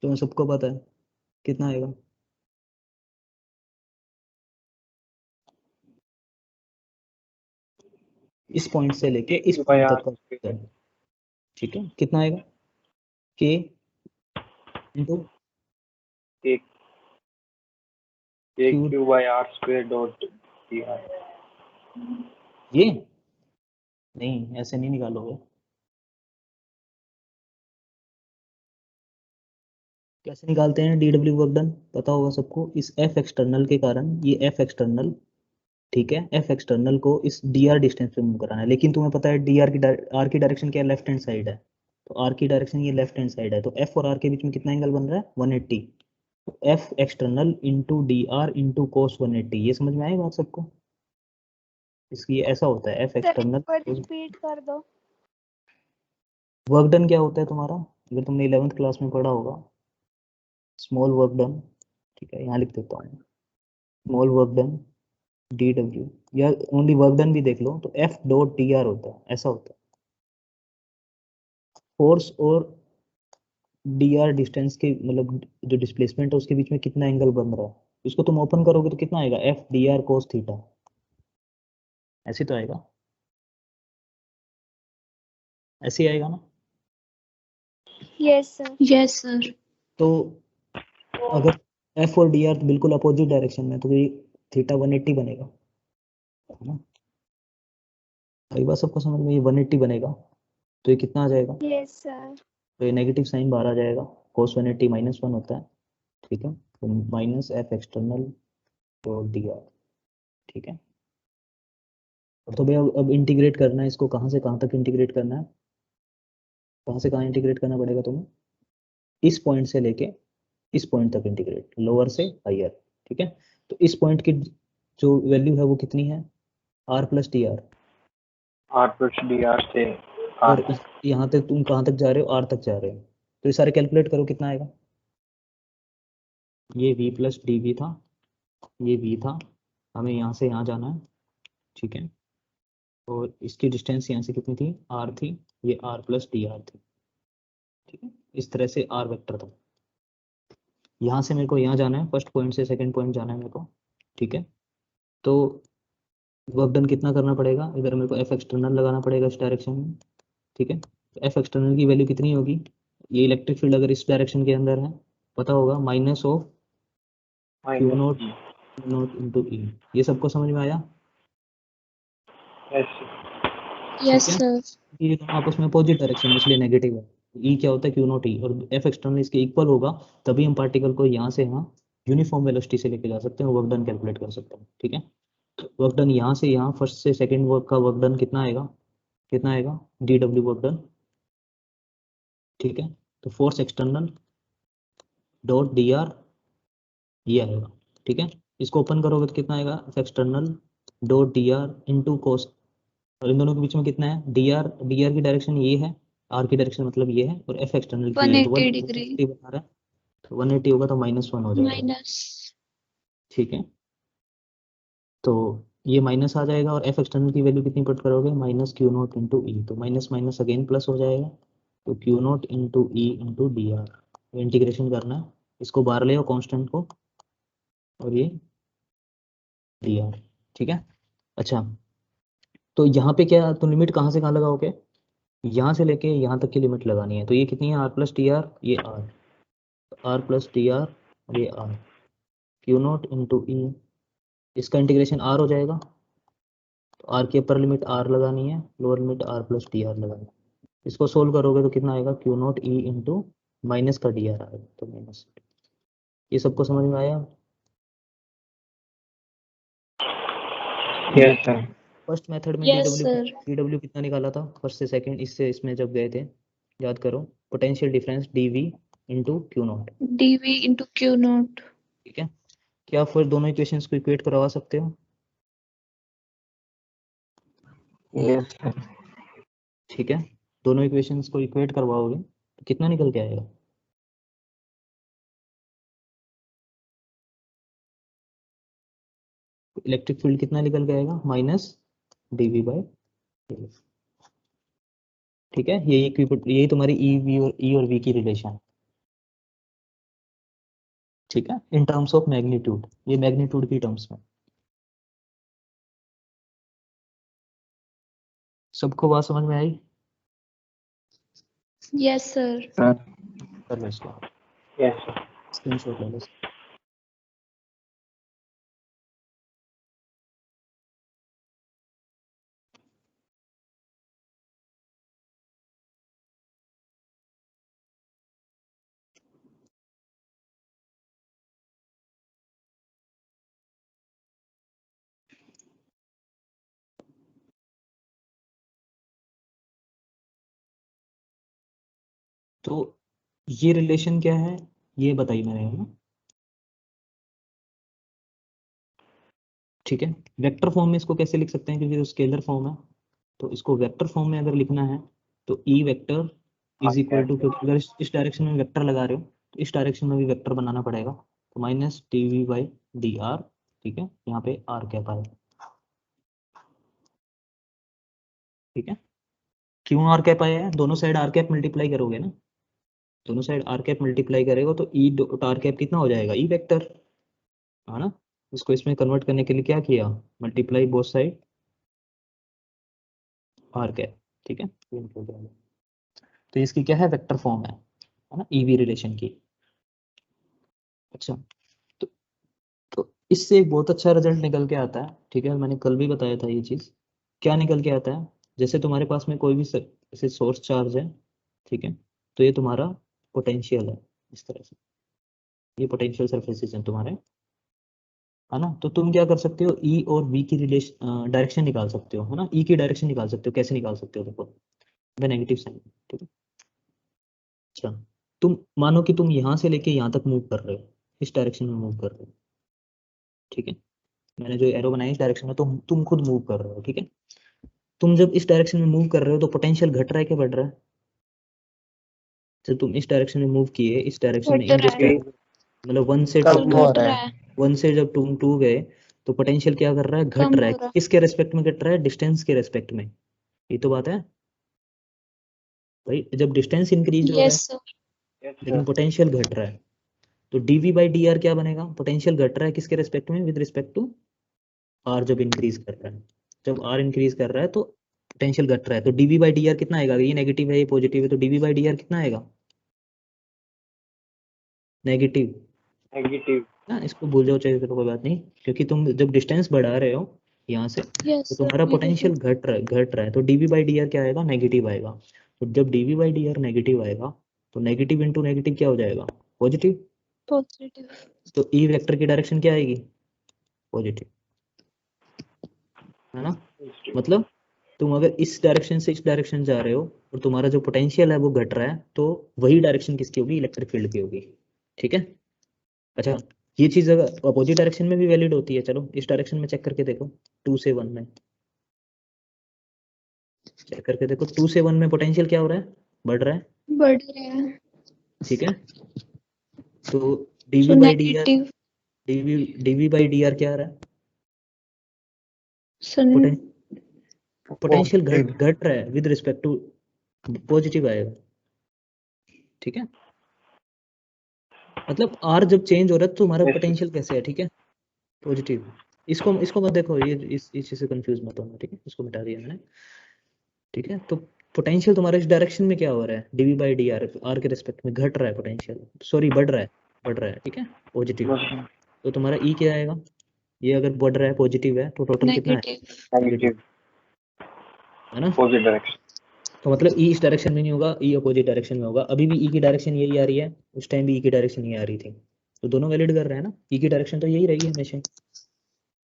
तो मैं सबको पता है कितना आएगा। इस पॉइंट से लेके इस पॉइंट तक का work done, ठीक है, कितना आएगा? के इंटू एक Q by R square dot D R. ये नहीं, ऐसे नहीं निकालोगे, कैसे निकालते हैं डी डब्ल्यू वर्क डन? पता होगा सबको, इस एफ एक्सटर्नल के कारण, ये एफ एक्सटर्नल, ठीक है, एफ एक्सटर्नल को इस डी आर डिस्टेंस पे मूव कराना है, लेकिन तुम्हें पता है डी आर की आर की डायरेक्शन क्या है? लेफ्ट हैंड साइड है, तो आर की डायरेक्शन ये लेफ्ट हैंड साइड है, तो एफ और आर के बीच में कितना एंगल बन रहा है? 180, तो F external into D R into cos 180, ये समझ में आई बात सबको? इसकी ऐसा होता है एफ एक्सटर्नल। रिपीट कर दो। वर्क डन क्या होता है तुम्हारा, अगर तुमने 11th क्लास में पढ़ा होगा, स्मॉल वर्क डन, ठीक है, यहाँ लिख देता हूँ, small work done D W, या ओनली वर्क डन भी देख लो तो एफ डॉट डी आर होता है, ऐसा होता है। फोर्स और डी आर डिस्टेंस के मतलब जो डिस्प्लेसमेंट है उसके बीच में कितना एंगल बन रहा है, इसको तुम ओपन करोगे तो कितना आएगा? F D R cos theta, ऐसे तो आएगा, ऐसे ही आएगा ना? Yes sir. Yes sir. तो अगर एफ और डी आर बिल्कुल अपोजिट डायरेक्शन में, तो ये थीटा 180 बनेगा, है ना? एक बार सबको समझ में, ये 180 बनेगा, तो ये कितना आ जाएगा? Yes sir. तो ये नेगेटिव साइन बाहर आ जाएगा, कोस 180 -1 होता है, ठीक है, तो minus F external dot D R, ठीक है। और तो भैया अब इंटीग्रेट करना है इसको, कहाँ से कहाँ तक इंटीग्रेट करना है? कहाँ से कहाँ इंटीग्रेट करना पड़ेगा तुम्हें? इस पॉइंट से लेके इस पॉइंट तक इंटीग्रेट, लोअर से हायर, ठीक है। तो इस पॉइंट की जो वैल्यू है वो कितनी है? R plus D R, R plus D R से और आर यहाँ तक तुम कहाँ तक जा रहे हो? आर तक जा रहे हो, तो ये सारे कैलकुलेट करो कितना आएगा। ये वी प्लस डी वी था, ये वी था, हमें यहाँ से यहाँ जाना है, ठीक है, और इसकी डिस्टेंस यहाँ से कितनी थी? आर थी, ये आर प्लस डी आर थी, ठीक है, इस तरह से आर वेक्टर था। यहाँ से मेरे को यहाँ जाना है, फर्स्ट पॉइंट से सेकंड पॉइंट जाना है मेरे को, ठीक है। तो वर्क डन कितना करना पड़ेगा? इधर मेरे को एफ एक्सटर्नल लगाना पड़ेगा इस डायरेक्शन में, ठीक है। एफ एक्सटर्नल की वैल्यू कितनी होगी? ये इलेक्ट्रिक फील्ड अगर इस डायरेक्शन के अंदर है, पता होगा, minus of Q naught into E, ये सबको समझ में आया? Yes sir. ये दोनों आपस में अपोजिट डायरेक्शन में, इसलिए नेगेटिव है। ई क्या होता है? क्यू नोट ई, और एफ एक्सटर्नल इसके इक्वल होगा, तभी हम पार्टिकल को यहाँ से यहाँ यूनिफॉर्म वेलोसिटी से लेके जा सकते हैं, वर्क डन कैलकुलेट कर सकते हैं, ठीक है। वर्क डन यहाँ से यहाँ फर्स्ट से सेकंड वर्क का वर्क डन कितना आएगा? कितना आएगा? डी डब्ल्यू वर्क डन, ठीक है। तो force external dot D R ये आएगा, ठीक है। इसको ओपन करोगे तो कितना आएगा? External dot D are into cos, और इन दोनों के बीच में कितना है? डी आर की डायरेक्शन ये है, आर की डायरेक्शन मतलब ये है, और एफ एक्सटर्नल की ये है, तो 180 डिग्री। 180 बता रहा है, तो 180 होगा तो -1 हो जाएगा, माइनस। ठीक है। तो ये माइनस आ जाएगा, और एफ एक्सटर्नल की वैल्यू कितनी पुट करोगे? माइनस क्यू नॉट इंटू ई, तो माइनस माइनस अगेन प्लस हो जाएगा, तो Q naught into E into D R. Integration करना है, इसको बाहर ले आओ कांस्टेंट को, और ये डी आर। ठीक है। अच्छा, तो यहाँ पे क्या, तो लिमिट कहाँ से कहाँ लगाओगे, यहाँ से लेके यहाँ तक की लिमिट लगानी है। तो ये कितनी है, आर प्लस टी आर, ये R, R plus T R और ये R, Q naught into E, इसका इंटीग्रेशन आर हो जाएगा। तो आर के ऊपर लिमिट आर लगानी है, lower limit R plus T R लगानी है। इसको सोल्व करोगे तो कितना आएगा, Q naught E into minus का डी आर आएगा, तो माइनस। ये सबको समझ में आया। Yes sir. फर्स्ट मेथड में Yes, sir. डीडब्ल्यू कितना निकाला था, फर्स्ट से सेकंड, इससे इसमें जब गए थे, याद करो, potential difference D V into Q naught. dv into q naught. ठीक है। क्या आप फिर दोनों इक्वेशंस को इक्वेट करवा सकते हो? Yes sir. ठीक है, दोनों इक्वेशंस को इक्वेट करवाओगे तो कितना निकल के आएगा, इलेक्ट्रिक फील्ड कितना निकल के आएगा, माइनस डीवी बाई डी। ठीक है, यही तुम्हारी ई और वी की रिलेशन है। ठीक है, इन टर्म्स ऑफ मैग्नीट्यूड, ये मैग्नीट्यूड की टर्म्स में। सबको बात समझ में आई? Yes, sir. सर कर लो इसको, यस सर। स्क्रीनशॉट ले लो। तो ये रिलेशन क्या है, ये बताई मैंने, है ना। ठीक है, वेक्टर फॉर्म में इसको कैसे लिख सकते हैं, क्योंकि तो स्केलर फॉर्म है, तो इसको वेक्टर फॉर्म में अगर लिखना है तो E vector is equal to, क्योंकि अगर इस डायरेक्शन में वेक्टर लगा रहे हो तो इस डायरेक्शन में भी वेक्टर बनाना पड़ेगा, तो minus D V by D R. ठीक है, यहाँ पे आर कैप आएगा। ठीक है, क्यों आर कैप आया है, दोनों साइड आर कैप मल्टीप्लाई करोगे ना, दोनों साइड आर कैप मल्टीप्लाई करेगा तो ई डॉट आर कैप कितना हो जाएगा, ई वेक्टर, है ना। इसको इसमें कन्वर्ट करने के लिए क्या किया, multiply both side R cap. ठीक है, तो इसकी क्या है, वेक्टर फॉर्म है ना, ईवी रिलेशन की। अच्छा, तो, तो इससे एक बहुत अच्छा रिजल्ट निकल के आता है। ठीक है, मैंने कल भी बताया था ये चीज़, क्या निकल के आता है, जैसे तुम्हारे पास में कोई भी ऐसे सोर्स चार्ज है, ठीक है, तो ये तुम्हारा पोटेंशियल है, इस तरह से ये पोटेंशियल सरफेसेस हैं तुम्हारे, है ना। तो तुम क्या कर सकते हो, ई और वी की रिलेशन डायरेक्शन निकाल सकते हो, है ना। ई की डायरेक्शन निकाल सकते हो, कैसे निकाल सकते हो, देखो नेगेटिव साइन। ठीक है। अच्छा, तुम मानो कि तुम यहाँ से लेके यहाँ तक मूव कर रहे हो, इस डायरेक्शन में मूव कर रहे हो। ठीक है, मैंने जो एरो बनाया इस डायरेक्शन में, तो तुम खुद मूव कर रहे हो। ठीक है, तुम जब इस डायरेक्शन में मूव कर रहे हो तो पोटेंशियल घट रहा है क्या बढ़ रहा है, जब तुम इस डायरेक्शन में मूव किए, इस डायरेक्शन में, घट इन रहा है। रिस्पेक्ट, मतलब वन से कम टू, हो घट रहा रहा है। है। वन से जब तुम टू गए तो पोटेंशियल क्या कर रहा है, घट कम रहा हो है। रहा है। किसके रेस्पेक्ट में घट रहा है, डिस्टेंस के रेस्पेक्ट में। ये तो बात है भाई, जब डिस्टेंस इंक्रीज हो रहा है Yes, sir. यस लेकिन सर। पोटेंशियल घट रहा है, तो डीवी बाई डी आर क्या बनेगा, पोटेंशियल घट रहा है किसके रेस्पेक्ट में, विद रिस्पेक्ट टू आर। जब इंक्रीज कर रहा है, जब आर इंक्रीज कर रहा है तो पोटेंशियल घट रहा है, तो डीवी बाई डी आर कितना आएगा, ये नेगेटिव है ये पॉजिटिव है, तो डीवी बाई डी आर कितना आएगा, नेगेटिव नेगेटिव। ना। इसको भूल जाओ चाहे, तो कोई बात नहीं, क्योंकि तुम जब डिस्टेंस बढ़ा रहे हो यहाँ से, Yes, तो sir. तुम्हारा Negative. पोटेंशियल घट रहा है, तो डीवी बाई डी आर क्या आएगा, नेगेटिव आएगा। तो जब D V by D R negative आएगा तो नेगेटिव इंटू नेगेटिव क्या हो जाएगा, पॉजिटिव। Positive. तो ई वेक्टर की डायरेक्शन क्या आएगी, पॉजिटिव, है ना। मतलब तुम अगर इस डायरेक्शन से इस डायरेक्शन जा रहे हो और तुम्हारा जो पोटेंशियल है वो घट रहा है, तो वही डायरेक्शन किसकी होगी, इलेक्ट्रिक फील्ड की होगी। ठीक है। अच्छा, ये चीज अगर अपोजिट डायरेक्शन में भी वैलिड होती है, चलो इस डायरेक्शन में चेक करके देखो, 2 से 1 में चेक करके देखो, 2 से 1 में पोटेंशियल क्या हो रहा है, बढ़ रहा है। बढ़ रहा है। ठीक है, तो So D V by D R, negative. D V by D R क्या आ रहा है, So पोटेंशियल पॉजिटिव। घट रहा है विद रिस्पेक्ट टू, पॉजिटिव आएगा। ठीक है, मतलब आर जब चेंज हो रहा है तो हमारा Yes. पोटेंशियल कैसे है, ठीक है, पॉजिटिव। इसको मत देखो, ये इस चीज से कंफ्यूज मत होना, ठीक है, इसको मिटा दिया मैंने, ठीक है। तो पोटेंशियल तुम्हारा इस डायरेक्शन में क्या हो रहा है, dv बाई डी आर के रिस्पेक्ट में घट रहा है पोटेंशियल, सॉरी बढ़ रहा है, ठीक है, पॉजिटिव। तो तुम्हारा ई क्या आएगा, ये अगर बढ़ रहा है पॉजिटिव है तो टोटल कितना है, Negative. Negative. है ना। Opposite direction. तो मतलब ई इस डायरेक्शन में नहीं होगा, ई अपोजिट डायरेक्शन में होगा। अभी भी ई की डायरेक्शन यही आ रही है, उस टाइम भी ई की डायरेक्शन यही आ रही थी, तो दोनों वैलिड कर रहे हैं ना, ई की डायरेक्शन तो यही रहेगी हमेशा।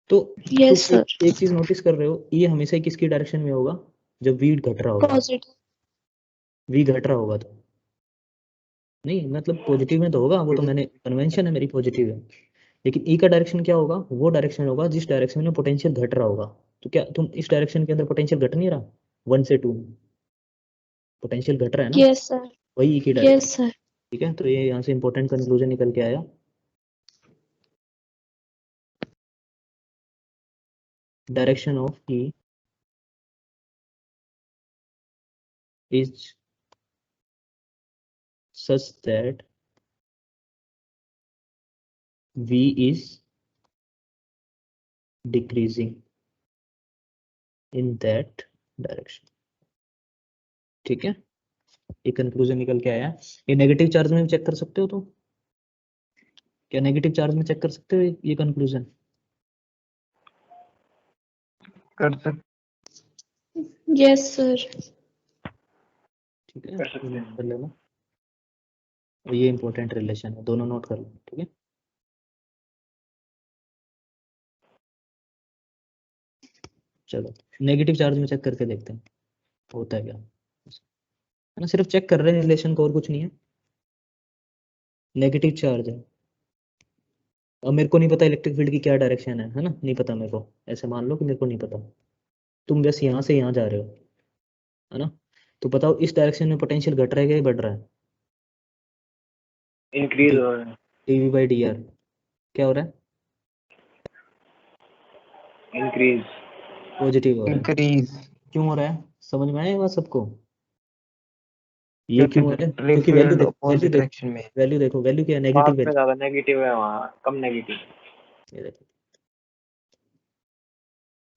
तो Yes, तुम sir. एक चीज नोटिस कर रहे हो, ये हमेशा किसकी डायरेक्शन में होगा, जब वी घट रहा होगा, Positive. वी घट रहा होगा तो नहीं, मतलब पॉजिटिव में तो होगा, वो तो मैंने कन्वेंशन है मेरी पॉजिटिव है, लेकिन ई का डायरेक्शन क्या होगा, वो डायरेक्शन होगा जिस डायरेक्शन में पोटेंशियल घट रहा होगा। तो क्या तुम इस डायरेक्शन के अंदर पोटेंशियल घट नहीं रहा, 1 से 2 पोटेंशियल घट रहा है ना, Yes, sir. वही ई की डायरेक्शन, Yes, sir. ठीक है। तो ये यहाँ से इंपॉर्टेंट कंक्लूजन निकल के आया, direction of E is such that v is decreasing in that direction, ठीक है। ये कंक्लूजन निकल के आया। ये नेगेटिव चार्ज में चेक कर सकते हो, तो क्या नेगेटिव चार्ज में चेक कर सकते हो ये कंक्लूजन, कर सकते। Yes, sir. ठीक है, कर सकते हैं। नोट कर लेना, और ये इंपॉर्टेंट रिलेशन है, दोनों नोट कर लो, ठीक है। चलो नेगेटिव चार्ज में चेक करके देखते हैं होता है क्या, है ना, सिर्फ चेक कर रहे हैं रिलेशन को और कुछ नहीं है। नेगेटिव चार्ज है, अब मेरे को नहीं पता इलेक्ट्रिक फील्ड की क्या डायरेक्शन है ना, नहीं पता मेरे को, ऐसे मान लो कि मेरे को नहीं पता, तुम बस यहाँ से यहाँ जा रहे हो, है ना, तो बताओ इस डायरेक्शन में पोटेंशियल घट रहा है या बढ़ रहा है, Increase हो रहा है. dv बाई डी आर क्या हो रहा है, Increase. पॉजिटिव हो रहा है। इंक्रीज, क्यों हो रहा है, समझ में आएगा सबको, ये क्यों हो रहा है, इलेक्ट्रिक क्योंकि वैल्यू फील्ड देखो, अपोजिट डायरेक्शन में। वैल्यू देखो, वैल्यू क्या है, पास नेगेटिव में ज्यादा नेगेटिव है, वहाँ कम नेगेटिव. ये देखो,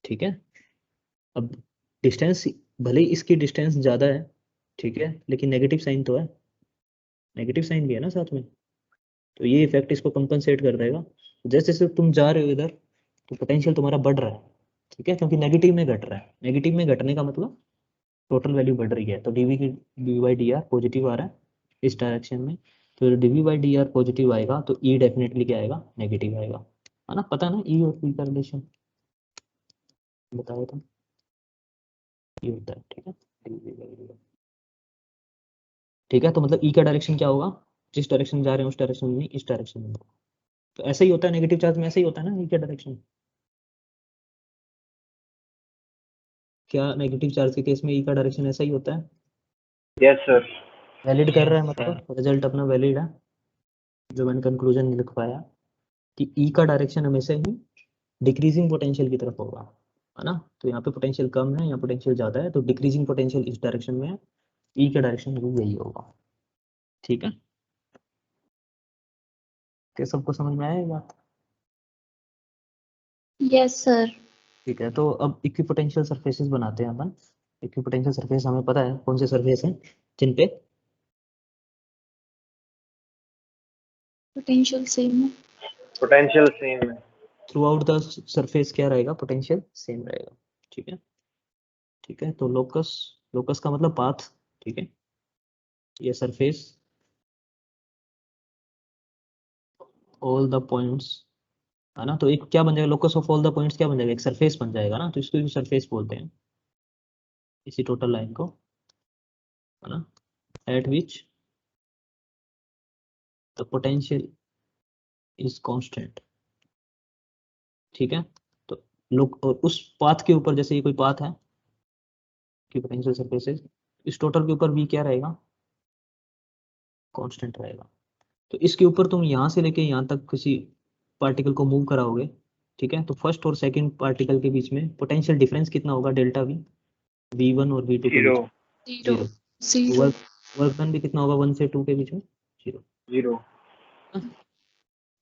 ठीक है। अब डिस्टेंस भले ही इसकी डिस्टेंस ज़्यादा है, ठीक है, लेकिन नेगेटिव साइन तो है, नेगेटिव साइन भी है ना साथ में, तो ये इफेक्ट इसको कंपनसेट कर देगा। जैसे जैसे तुम जा रहे हो इधर, तो पोटेंशियल तुम्हारा बढ़ रहा है, ठीक है, क्योंकि नेगेटिव में घट रहा है, नेगेटिव में घटने का मतलब टोटल वैल्यू बढ़ रही है, तो D by D R positive आ रहा है इस डायरेक्शन में, तो D by D R positive आएगा तो ई डेफिनेटली क्या आएगा, नेगेटिव आएगा, है ना, पता ना ई और पी का रिलेशन बताया था, ये होता है, ठीक है, dV by dr, ठीक है। तो मतलब ई का डायरेक्शन क्या होगा, जिस डायरेक्शन में जा रहे हैं उस डायरेक्शन में, इस डायरेक्शन में, तो ऐसा ही होता है नेगेटिव चार्ज में, ऐसा ही होता है ना ई का डायरेक्शन, क्या नेगेटिव चार्ज के केस में ई का डायरेक्शन ऐसा ही होता है, Yes, sir. वैलिड कर रहा है, मतलब रिजल्ट अपना वैलिड है, जो मैंने कंक्लूजन नहीं लिख पाया कि ई का डायरेक्शन हमेशा ही डिक्रीजिंग पोटेंशियल की तरफ होगा, है ना, तो यहाँ पे पोटेंशियल कम है, यहाँ पोटेंशियल ज़्यादा है, तो डिक्रीजिंग पोटेंशियल इस डायरेक्शन में है, ई का डायरेक्शन भी यही होगा, ठीक है। क्या सबको समझ में आया ये बात, Yes, sir. ठीक है। तो अब इक्विपोटेंशियल सरफेसेस बनाते हैं अपन, इक्विपोटेंशियल सरफेस हमें पता है कौन से सरफेस हैं जिन पे Potential same. Potential same है. थ्रू आउट द सरफेस क्या रहेगा, पोटेंशियल सेम रहेगा, ठीक है, ठीक है। तो लोकस, लोकस का मतलब पाथ, ठीक है, ये सरफेस ऑल द पॉइंट्स, है ना, तो एक क्या बन जाएगा, locus of all the points क्या बन जाएगा, एक सरफेस बन जाएगा ना, तो इसको भी सरफेस बोलते हैं इसी टोटल लाइन को, है ना, eight which the potential is constant, ठीक है। तो लोग और उस पाथ के ऊपर, जैसे ये कोई पाथ है कि पोटेंशियल सरफेसेस, इस टोटल के ऊपर v क्या रहेगा, कांस्टेंट रहेगा। तो इसके ऊपर तुम यहाँ से लेके यहाँ तक किसी पार्टिकल को मूव कराओगे, ठीक है, तो फर्स्ट और सेकंड पार्टिकल के बीच में पोटेंशियल डिफरेंस कितना होगा, डेल्टा वी, v1 और v2 के बीच Zero. में Zero. Zero, Zero. Work done भी कितना होगा 1 से 2 के बीच में 0। 0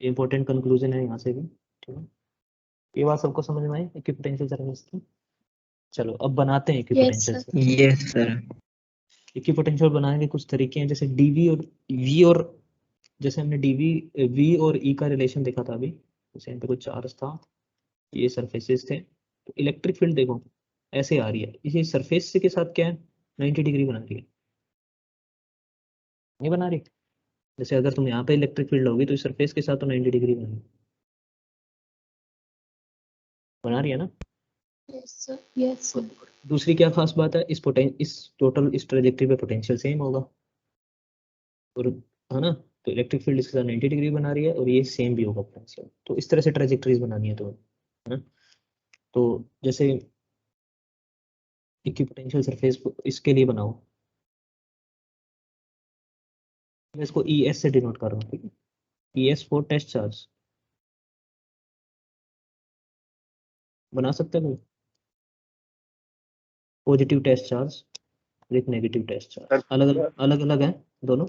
इंपॉर्टेंट कंक्लूजन है यहाँ से भी, ठीक है। ये बात सबको समझ में आई इक्विपोटेंशियल सर्फेस की। चलो अब बनाते हैं Yes, equipotential sir. Surface. Yes sir. Equipotential बनाने के कुछ तरीके हैं, जैसे डीवी और वी, और जैसे हमने डीवी वी और ई का रिलेशन देखा था अभी, जैसे यहाँ पे कुछ चार्ज था, ये सरफेसेस थे, तो इलेक्ट्रिक फील्ड देखो ऐसे आ रही है, इसी सरफेस के साथ क्या है 90 डिग्री बना रही है, नहीं बना रही। जैसे अगर तुम यहाँ पे इलेक्ट्रिक फील्ड होगी तो इस सरफेस के साथ तो 90 डिग्री बना रही है ना। Yes, sir. Yes, sir. दूसरी क्या खास बात है, इस टोटल इस ट्रेजेक्टरी पे पोटेंशियल सेम होगा, और है ना, तो इलेक्ट्रिक फील्ड इसके साथ 90 डिग्री बना रही है और ये सेम भी होगा पोटेंशियल। तो इस तरह से ट्रेजेक्टरीज बनानी है तो, है ना। तो जैसे इक्विपोटेंशियल सरफेस इसके लिए बनाओ, मैं इसको ई एस से डिनोट कर रहा हूँ, ठीक है। E S for test charge बना सकते हो, पॉजिटिव टेस्ट चार्ज एक नेगेटिव टेस्ट चार्ज, अलग अलग है दोनों।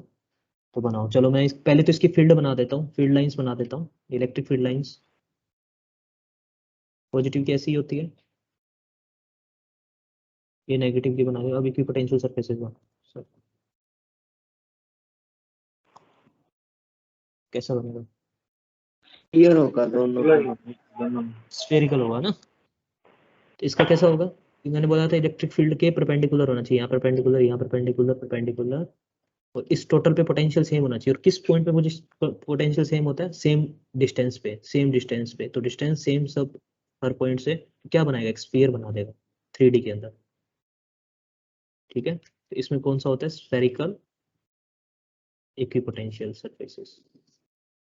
तो बनाओ, चलो मैं पहले तो इसकी फील्ड बना देता हूँ, फील्ड लाइंस बना देता हूँ, इलेक्ट्रिक फील्ड लाइंस। पॉजिटिव की ऐसी होती है, ये नेगेटिव की बना दो। अब इक्विपोटेंशियल सरफेसेस बना, कैसा बनेगा, क्लियर होगा दोनों। दोनों स्फेरिकल होगा ना। तो इसका कैसा होगा, कि मैंने बोला था इलेक्ट्रिक फील्ड के परपेंडिकुलर होना चाहिए, यहाँ परपेंडिकुलर, यहाँ परपेंडिकुलर, परपेंडिकुलर, और इस टोटल पे पोटेंशियल सेम होना चाहिए। और किस पॉइंट पे मुझे पोटेंशियल सेम होता है, सेम डिस्टेंस पे, तो डिस्टेंस सेम सब हर पॉइंट से, क्या बनाएगा, एक स्फीयर बना देगा 3D के अंदर, ठीक है। तो इसमें कौन सा होता है, स्फेरिकल इक्विपोटेंशियल सरफेसेस,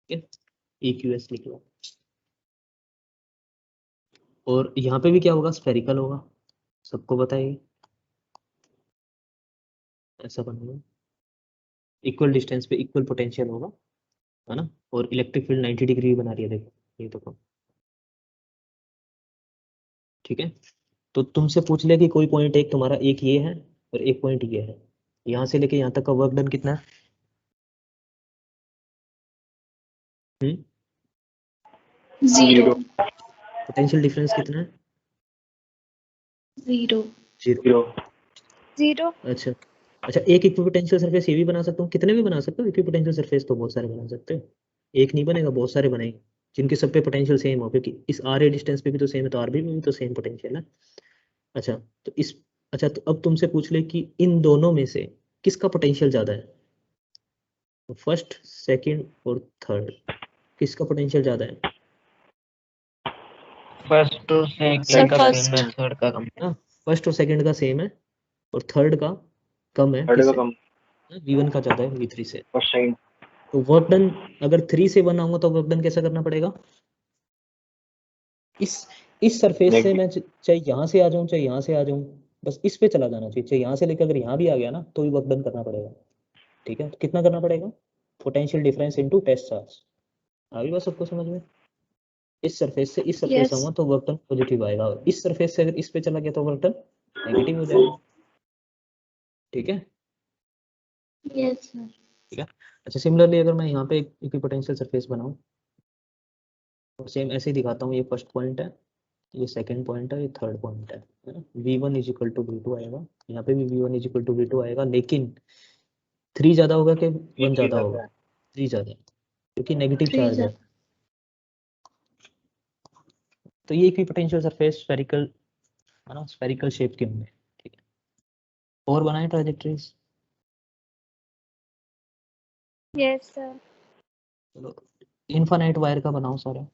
ठीक है, EQS लिख लो। और यहाँ पे भी क्या होगा, स्फेरिकल होगा, सबको बताइए, ऐसा बनेगा, इक्वल डिस्टेंस पे इक्वल पोटेंशियल होगा, है ना। और इलेक्ट्रिक फील्ड 90 डिग्री बना रही है, देखो ये तो, ठीक है। तो तुमसे पूछ ले कि कोई पॉइंट एक तुम्हारा, एक ये है और एक पॉइंट ये है, यहाँ से लेके यहाँ तक का वर्क डन कितना है, Zero. पोटेंशियल डिफरेंस कितना है, Zero. 0। 0 Zero. अच्छा, अच्छा, एक इक्विपोटेंशियल सरफेस ये भी बना सकता हूँ, कितने भी बना सकते हो इक्विपोटेंशियल सरफेस, तो बहुत सारे बना सकते हो, एक नहीं बनेगा, बहुत सारे बनेंगे, जिनके सब पे पोटेंशियल सेम हो, क्योंकि इस आर ए डिस्टेंस पे भी तो सेम है, तो आर बी में भी तो सेम पोटेंशियल है। अच्छा, तो इस, अच्छा, तो अब तुमसे पूछ ले कि इन दोनों में से किसका पोटेंशियल ज्यादा है, तो फर्स्ट, सेकंड और थर्ड, किसका पोटेंशियल ज्यादा है, फर्स्ट और Sir, सेकंड का first. सेम है, थर्ड का कम। ना। फर्स्ट और सेकंड का सेम है और थर्ड का कम है, थर्ड का किससे, कम V1 का ज्यादा है V3 से। फर्स्ट साइन तो वर्क डन अगर 3 से 1 आऊंगा तो वर्क डन कैसा करना पड़ेगा, इस इस सरफेस से मैं चाहे यहाँ से आ जाऊँ चाहे यहाँ से आ जाऊँ, बस इस पे चला जाना चाहिए, चाहे यहाँ से लेकर अगर यहाँ भी आ गया ना तो भी वर्क डन करना पड़ेगा, ठीक है। तो कितना करना पड़ेगा, potential difference into test charge, आ गई बात सबको समझ में। इस सरफेस से इस सरफेस Yes. आऊंगा तो वर्क डन पॉजिटिव आएगा, और इस सरफेस से अगर इस पे चला गया तो वर्क डन नेगेटिव हो जाएगा, ठीक है, Yes, sir. ठीक है। अच्छा, सिमिलरली अगर मैं यहाँ पे एक इक्विपोटेंशियल सरफेस बनाऊँ, तो सेम ऐसे ही दिखाता हूँ, ये फर्स्ट पॉइंट है, ये सेकंड पॉइंट है, ये थर्ड पॉइंट है ना। V1 is equal to V2 आएगा, यहाँ पे भी V1 is equal to V2 आएगा, लेकिन 3 ज़्यादा होगा कि 1 ज़्यादा होगा, 3 ज़्यादा, क्योंकि नेगेटिव Three, चार्ज है। sir. तो ये इक्विपोटेंशियल सरफेस स्फेरिकल, है ना, स्फेरिकल शेप के होंगे, ठीक है। और बनाए ट्राजेक्टरीज, Yes, sir. चलो इनफाइनाइट वायर का बनाओ सारा,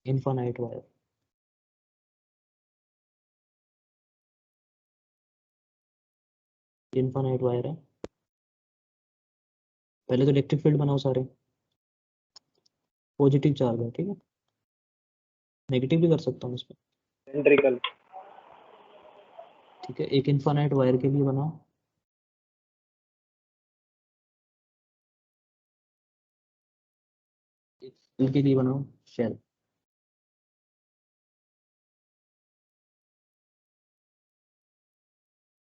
इनफाइनाइट वायर, इनफाइनाइट वायर है। पहले तो इलेक्ट्रिक फील्ड बनाओ सारे, पॉजिटिव चार्ज है, ठीक है, नेगेटिव भी कर सकता हूँ इसमें, सिलेंड्रिकल ठीक है। एक इनफाइनाइट वायर के लिए बनाओ, एक शेल के लिए बनाओ, shell,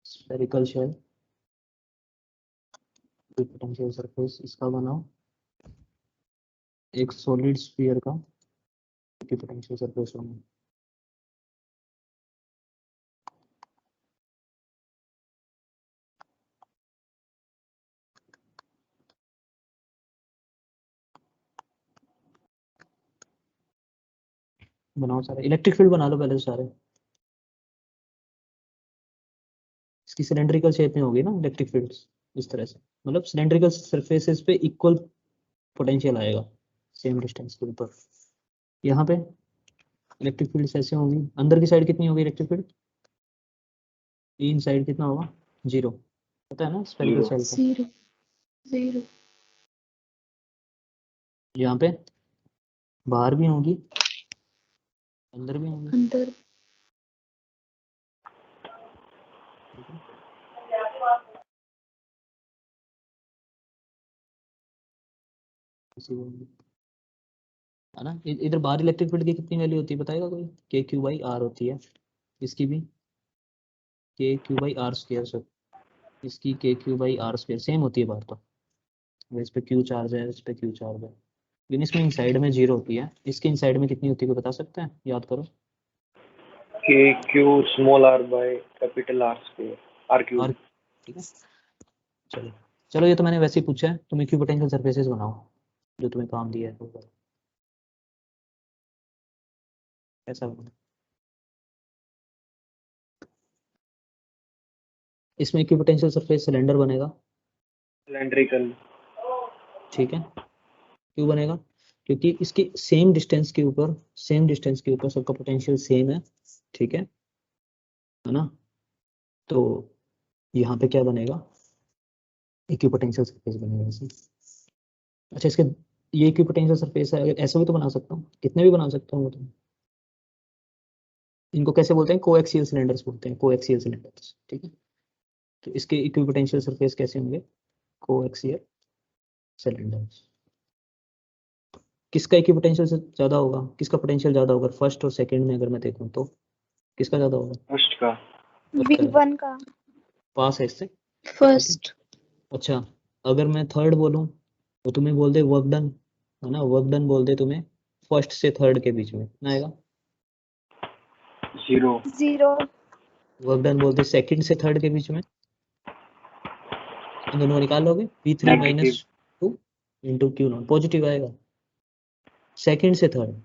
spherical shell, potential surface इसका बनाओ, एक सॉलिड स्फीयर का पोटेंशियल सरफेस बनाओ। बनाओ सारे, इलेक्ट्रिक फील्ड बना लो पहले सारे। इसकी सिलेंड्रिकल शेप में होगी ना इलेक्ट्रिक फील्ड्स, इस तरह से, मतलब सिलेंड्रिकल सरफेसेस पे इक्वल पोटेंशियल आएगा सेम डिस्टेंस के ऊपर। यहाँ पे इलेक्ट्रिक फील्ड ऐसे होंगी, अंदर की साइड कितनी होगी इलेक्ट्रिक फील्ड, इन साइड कितना होगा, 0, पता है ना स्फेरिकल Zero. शेल का। 0 0 यहाँ पे बाहर भी होंगी, अंदर भी होंगी, अंदर ठीक है। ऐसी होंगी, है ना। इधर बाहर इलेक्ट्रिक फील्ड की कितनी वैल्यू होती है बताएगा कोई, KQ/R होती है, इसकी भी KQ/R², सर इसकी KQ/R² सेम होती है बाहर तो, इस पे Q चार्ज है, इस पे Q चार्ज है, लेकिन इसमें इनसाइड में 0 होती है, इसके इनसाइड में कितनी होती है कोई बता सकते हैं, याद करो। KQ small r by capital R square. R R, cube. ठीक है। चलो चलो, ये तो मैंने वैसे ही पूछा है, तुम इक्विपोटेंशियल सरफेसेस बनाओ जो तुम्हें काम दिया है, ऐसा बनाओ। इसमें इक्विपोटेंशियल सरफेस सिलेंडर बनेगा, Cylindrical. ठीक है। क्यों बनेगा, क्योंकि इसकी सेम डिस्टेंस के ऊपर, सेम डिस्टेंस के ऊपर सबका पोटेंशियल सेम है, ठीक है ना। तो यहाँ पे क्या बनेगा, इक्विपोटेंशियल सरफेस बनेगा ऐसे। अच्छा, इसके ये इक्विपोटेंशियल सरफेस है, अगर ऐसा भी तो बना सकता हूँ, कितने भी बना सकता हूँ, तो इनको कैसे बोलते हैं, कोएक्सियल सिलेंडर्स बोलते हैं, कोएक्सियल सिलेंडर्स, ठीक है। तो इसके इक्विपोटेंशियल सरफेस कैसे होंगे, कोएक्सियल सिलेंडर्स। किसका इक्विपोटेंशियल से ज़्यादा होगा, किसका पोटेंशियल ज़्यादा होगा, फर्स्ट और सेकंड में अगर मैं देखूँ तो किसका ज़्यादा होगा, First का. V1 का पास है इससे, ठीक है। फर्स्ट अच्छा, अगर मैं थर्ड बोलूँ तो तुम्हें बोल दे वर्क डन, है ना, वर्क डन बोल दे तुम्हें फर्स्ट से थर्ड के बीच में ना आएगा, 0. 0 वर्क डन बोल दे सेकंड से थर्ड के बीच में, इन दोनों को निकाल लोगे, V3 Negative. - 2 into Q0, positive आएगा सेकंड से थर्ड।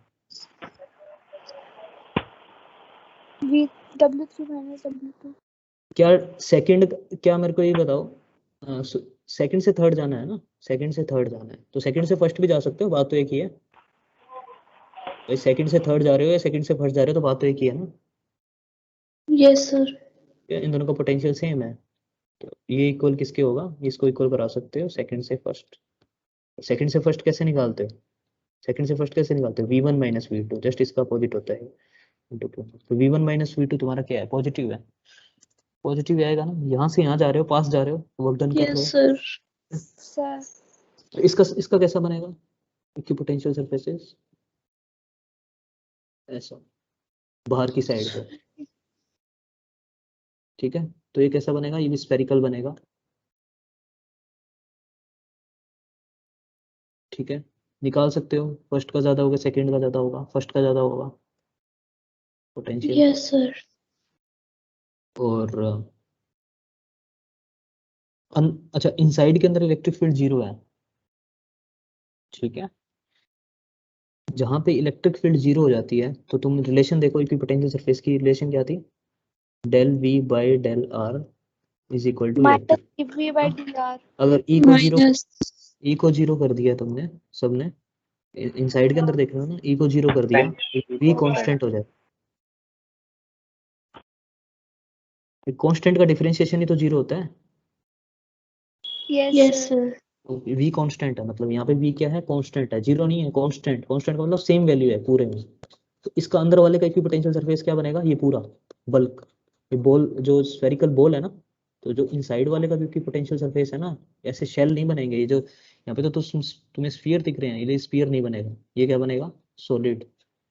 W3 minus W2 क्या सेकंड, क्या मेरे को ये बताओ, सेकंड से थर्ड जाना है ना, सेकंड से थर्ड जाना है, तो सेकंड से फर्स्ट भी जा सकते हो, बात तो एक ही है भाई, सेकंड से थर्ड जा रहे हो या सेकंड से फर्स्ट जा रहे हो, तो बात तो एक ही है ना। यस सर इन दोनों का पोटेंशियल सेम है, तो ये इक्वल किसके होगा, इसको इक्वल करा सकते हो सेकंड से फर्स्ट। सेकंड से फर्स्ट कैसे निकालते हो, सेकंड से फर्स्ट कैसे निकालते हो, V1 - V2, जस्ट इसका अपोजिट होता है इंटू टू। तो V1 - V2 तुम्हारा क्या है, पॉजिटिव है, पॉजिटिव आएगा ना, यहाँ से यहाँ जा रहे हो, पास जा रहे हो, वर्क डन कर रहे यस हो। सर तो इसका कैसा बनेगा, इक्विपोटेंशियल सरफेसेस ऐसा बाहर की साइड पे, ठीक है। तो ये कैसा बनेगा, ये भी स्फेरिकल बनेगा, ठीक है। निकाल सकते हो, फर्स्ट का ज्यादा होगा, सेकंड का ज्यादा होगा, फर्स्ट का ज्यादा होगा पोटेंशियल। यस सर और अच्छा, इनसाइड के अंदर इलेक्ट्रिक फील्ड 0 है, ठीक है। जहाँ पे इलेक्ट्रिक फील्ड 0 हो जाती है, तो तुम रिलेशन देखो इक्विपोटेंशियल सरफेस की, रिलेशन क्या थी, डेल V/डेल R is equal to minus electric. V/dr अगर E को जीरो, माइनस E को 0 कर दिया तुमने, सबने इनसाइड के अंदर देख रहे हो ना, E को 0 कर दिया, Constant. V कांस्टेंट हो जाए, कांस्टेंट का डिफरेंशिएशन ही तो 0 होता है, यस सर तो V कांस्टेंट है, मतलब यहाँ पे V क्या है, कांस्टेंट है, 0 नहीं है, कांस्टेंट, कांस्टेंट का मतलब सेम वैल्यू है पूरे में। तो इसका अंदर वाले का इक्विपोटेंशियल सरफेस क्या बनेगा, ये पूरा बल्क, ये बॉल जो स्फेरिकल बॉल है ना, तो जो इनसाइड वाले का भी इक्विपोटेंशियल सरफेस है ना, ऐसे शेल नहीं बनेंगे, ये जो यहाँ पे तो तुम्हें स्फीयर दिख रहे हैं, ये स्फीयर नहीं बनेगा, ये क्या बनेगा, सॉलिड,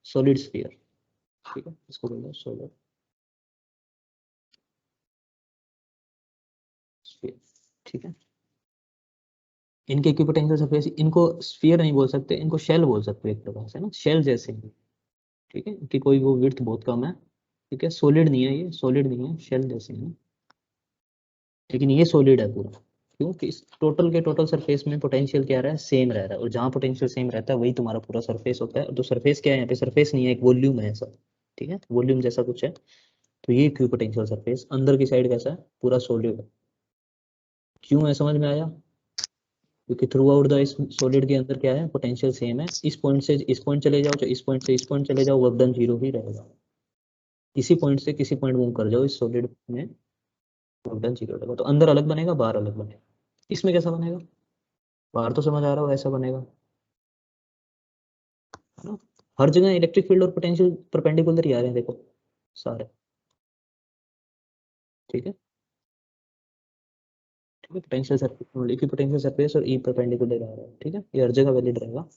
सॉलिड स्फीयर, ठीक है, इसको बोलो सॉलिड स्फीयर, ठीक है। इनके इक्विपोटेंशियल सरफेस, इनको स्फीयर नहीं बोल सकते, इनको शेल बोल सकते हैं एक प्रकार से ना, शेल जैसे हैं, ठीक है, कि कोई वो विड्थ बहुत कम है, ठीक है, सॉलिड नहीं है, ये सॉलिड नहीं है, शेल जैसे हैं, लेकिन ये सॉलिड है पूरा। क्योंकि इस टोटल के टोटल सरफेस में पोटेंशियल क्या रहा है, सेम रह रहा है, और जहाँ पोटेंशियल सेम रहता है वही तुम्हारा पूरा सरफेस होता है। और तो सरफेस क्या है यहाँ पे, सरफेस नहीं है, एक वॉल्यूम है ऐसा, ठीक है, वॉल्यूम जैसा कुछ है। तो ये क्यू पोटेंशियल सरफेस अंदर की साइड कैसा है, पूरा सॉलिड है। क्यों है, समझ में आया? क्योंकि थ्रू आउट द सॉलिड के अंदर क्या है, पोटेंशियल सेम है। इस पॉइंट से इस पॉइंट चले जाओ, चाहे इस पॉइंट से इस पॉइंट चले जाओ, वर्क डन जीरो ही रहेगा। किसी पॉइंट से किसी पॉइंट मूव कर जाओ इस सॉलिड में, वर्क डन जीरो रहेगा। तो अंदर अलग बनेगा, बाहर अलग बनेगा। इसमें कैसा बनेगा, बाहर तो समझ आ रहा हो, ऐसा बनेगा, है ना। हर जगह इलेक्ट्रिक फील्ड और पोटेंशियल परपेंडिकुलर ही आ रहे हैं, देखो सारे, ठीक है, ठीक है। पोटेंशियल सरफेस, इक्विपोटेंशियल सरफेस और ई परपेंडिकुलर आ रहा है, ठीक है, ये हर जगह वैलिड रहेगा।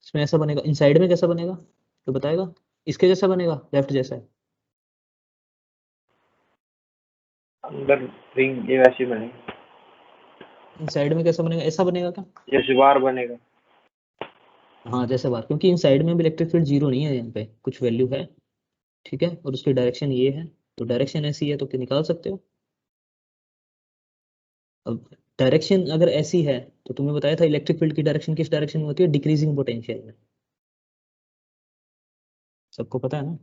इसमें ऐसा बनेगा, इनसाइड में कैसा बनेगा तो बताएगा, इसके जैसा बनेगा, लेफ्ट जैसा है। अंदर रिंग ये वैसी बनेगी, इनसाइड में कैसा बनेगा, ऐसा बनेगा क्या? जैसे बार बनेगा। हाँ जैसे बाहर, क्योंकि इनसाइड में भी इलेक्ट्रिक फील्ड जीरो नहीं है, यहाँ पे कुछ वैल्यू है, ठीक है, और उसकी डायरेक्शन ये है, तो डायरेक्शन ऐसी है तो क्या निकाल सकते हो। अब डायरेक्शन अगर ऐसी है तो तुम्हें बताया था इलेक्ट्रिक फील्ड की डायरेक्शन किस डायरेक्शन में होती है, डिक्रीजिंग पोटेंशियल में, सबको पता है ना।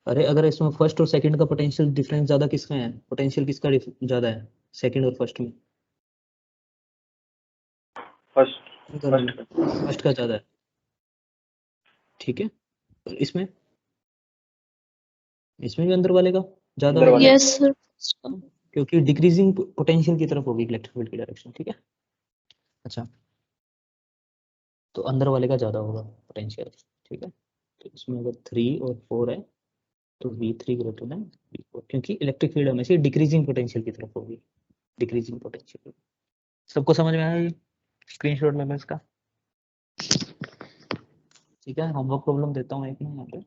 अरे अगर इसमें फर्स्ट और सेकंड का पोटेंशियल डिफरेंस ज्यादा किसका है, पोटेंशियल किसका ज्यादा है, सेकंड और फर्स्ट में, फर्स्ट इनका फर्स्ट दोनों, फर्स्ट का ज्यादा है, ठीक है। और इसमें, इसमें भी अंदर वाले का ज्यादा अंदर होगा, वाले यस सर। क्योंकि डिक्रीजिंग पोटेंशियल की तरफ होगी इलेक्ट्रिक फील्ड की डायरेक्शन, ठीक है। अच्छा, तो अंदर वाले का ज़्यादा होगा पोटेंशियल, ठीक है। तो इसमें अगर 3 और 4 है तो V3 ग्रेटर देन V4, क्योंकि इलेक्ट्रिक फील्ड हमेशा डिक्रीजिंग पोटेंशियल की तरफ होगी, डिक्रीजिंग पोटेंशियल। सबको समझ में आया ये, स्क्रीनशॉट लेना इसका, ठीक है। होमवर्क प्रॉब्लम देता हूँ एक ना यहाँ पे,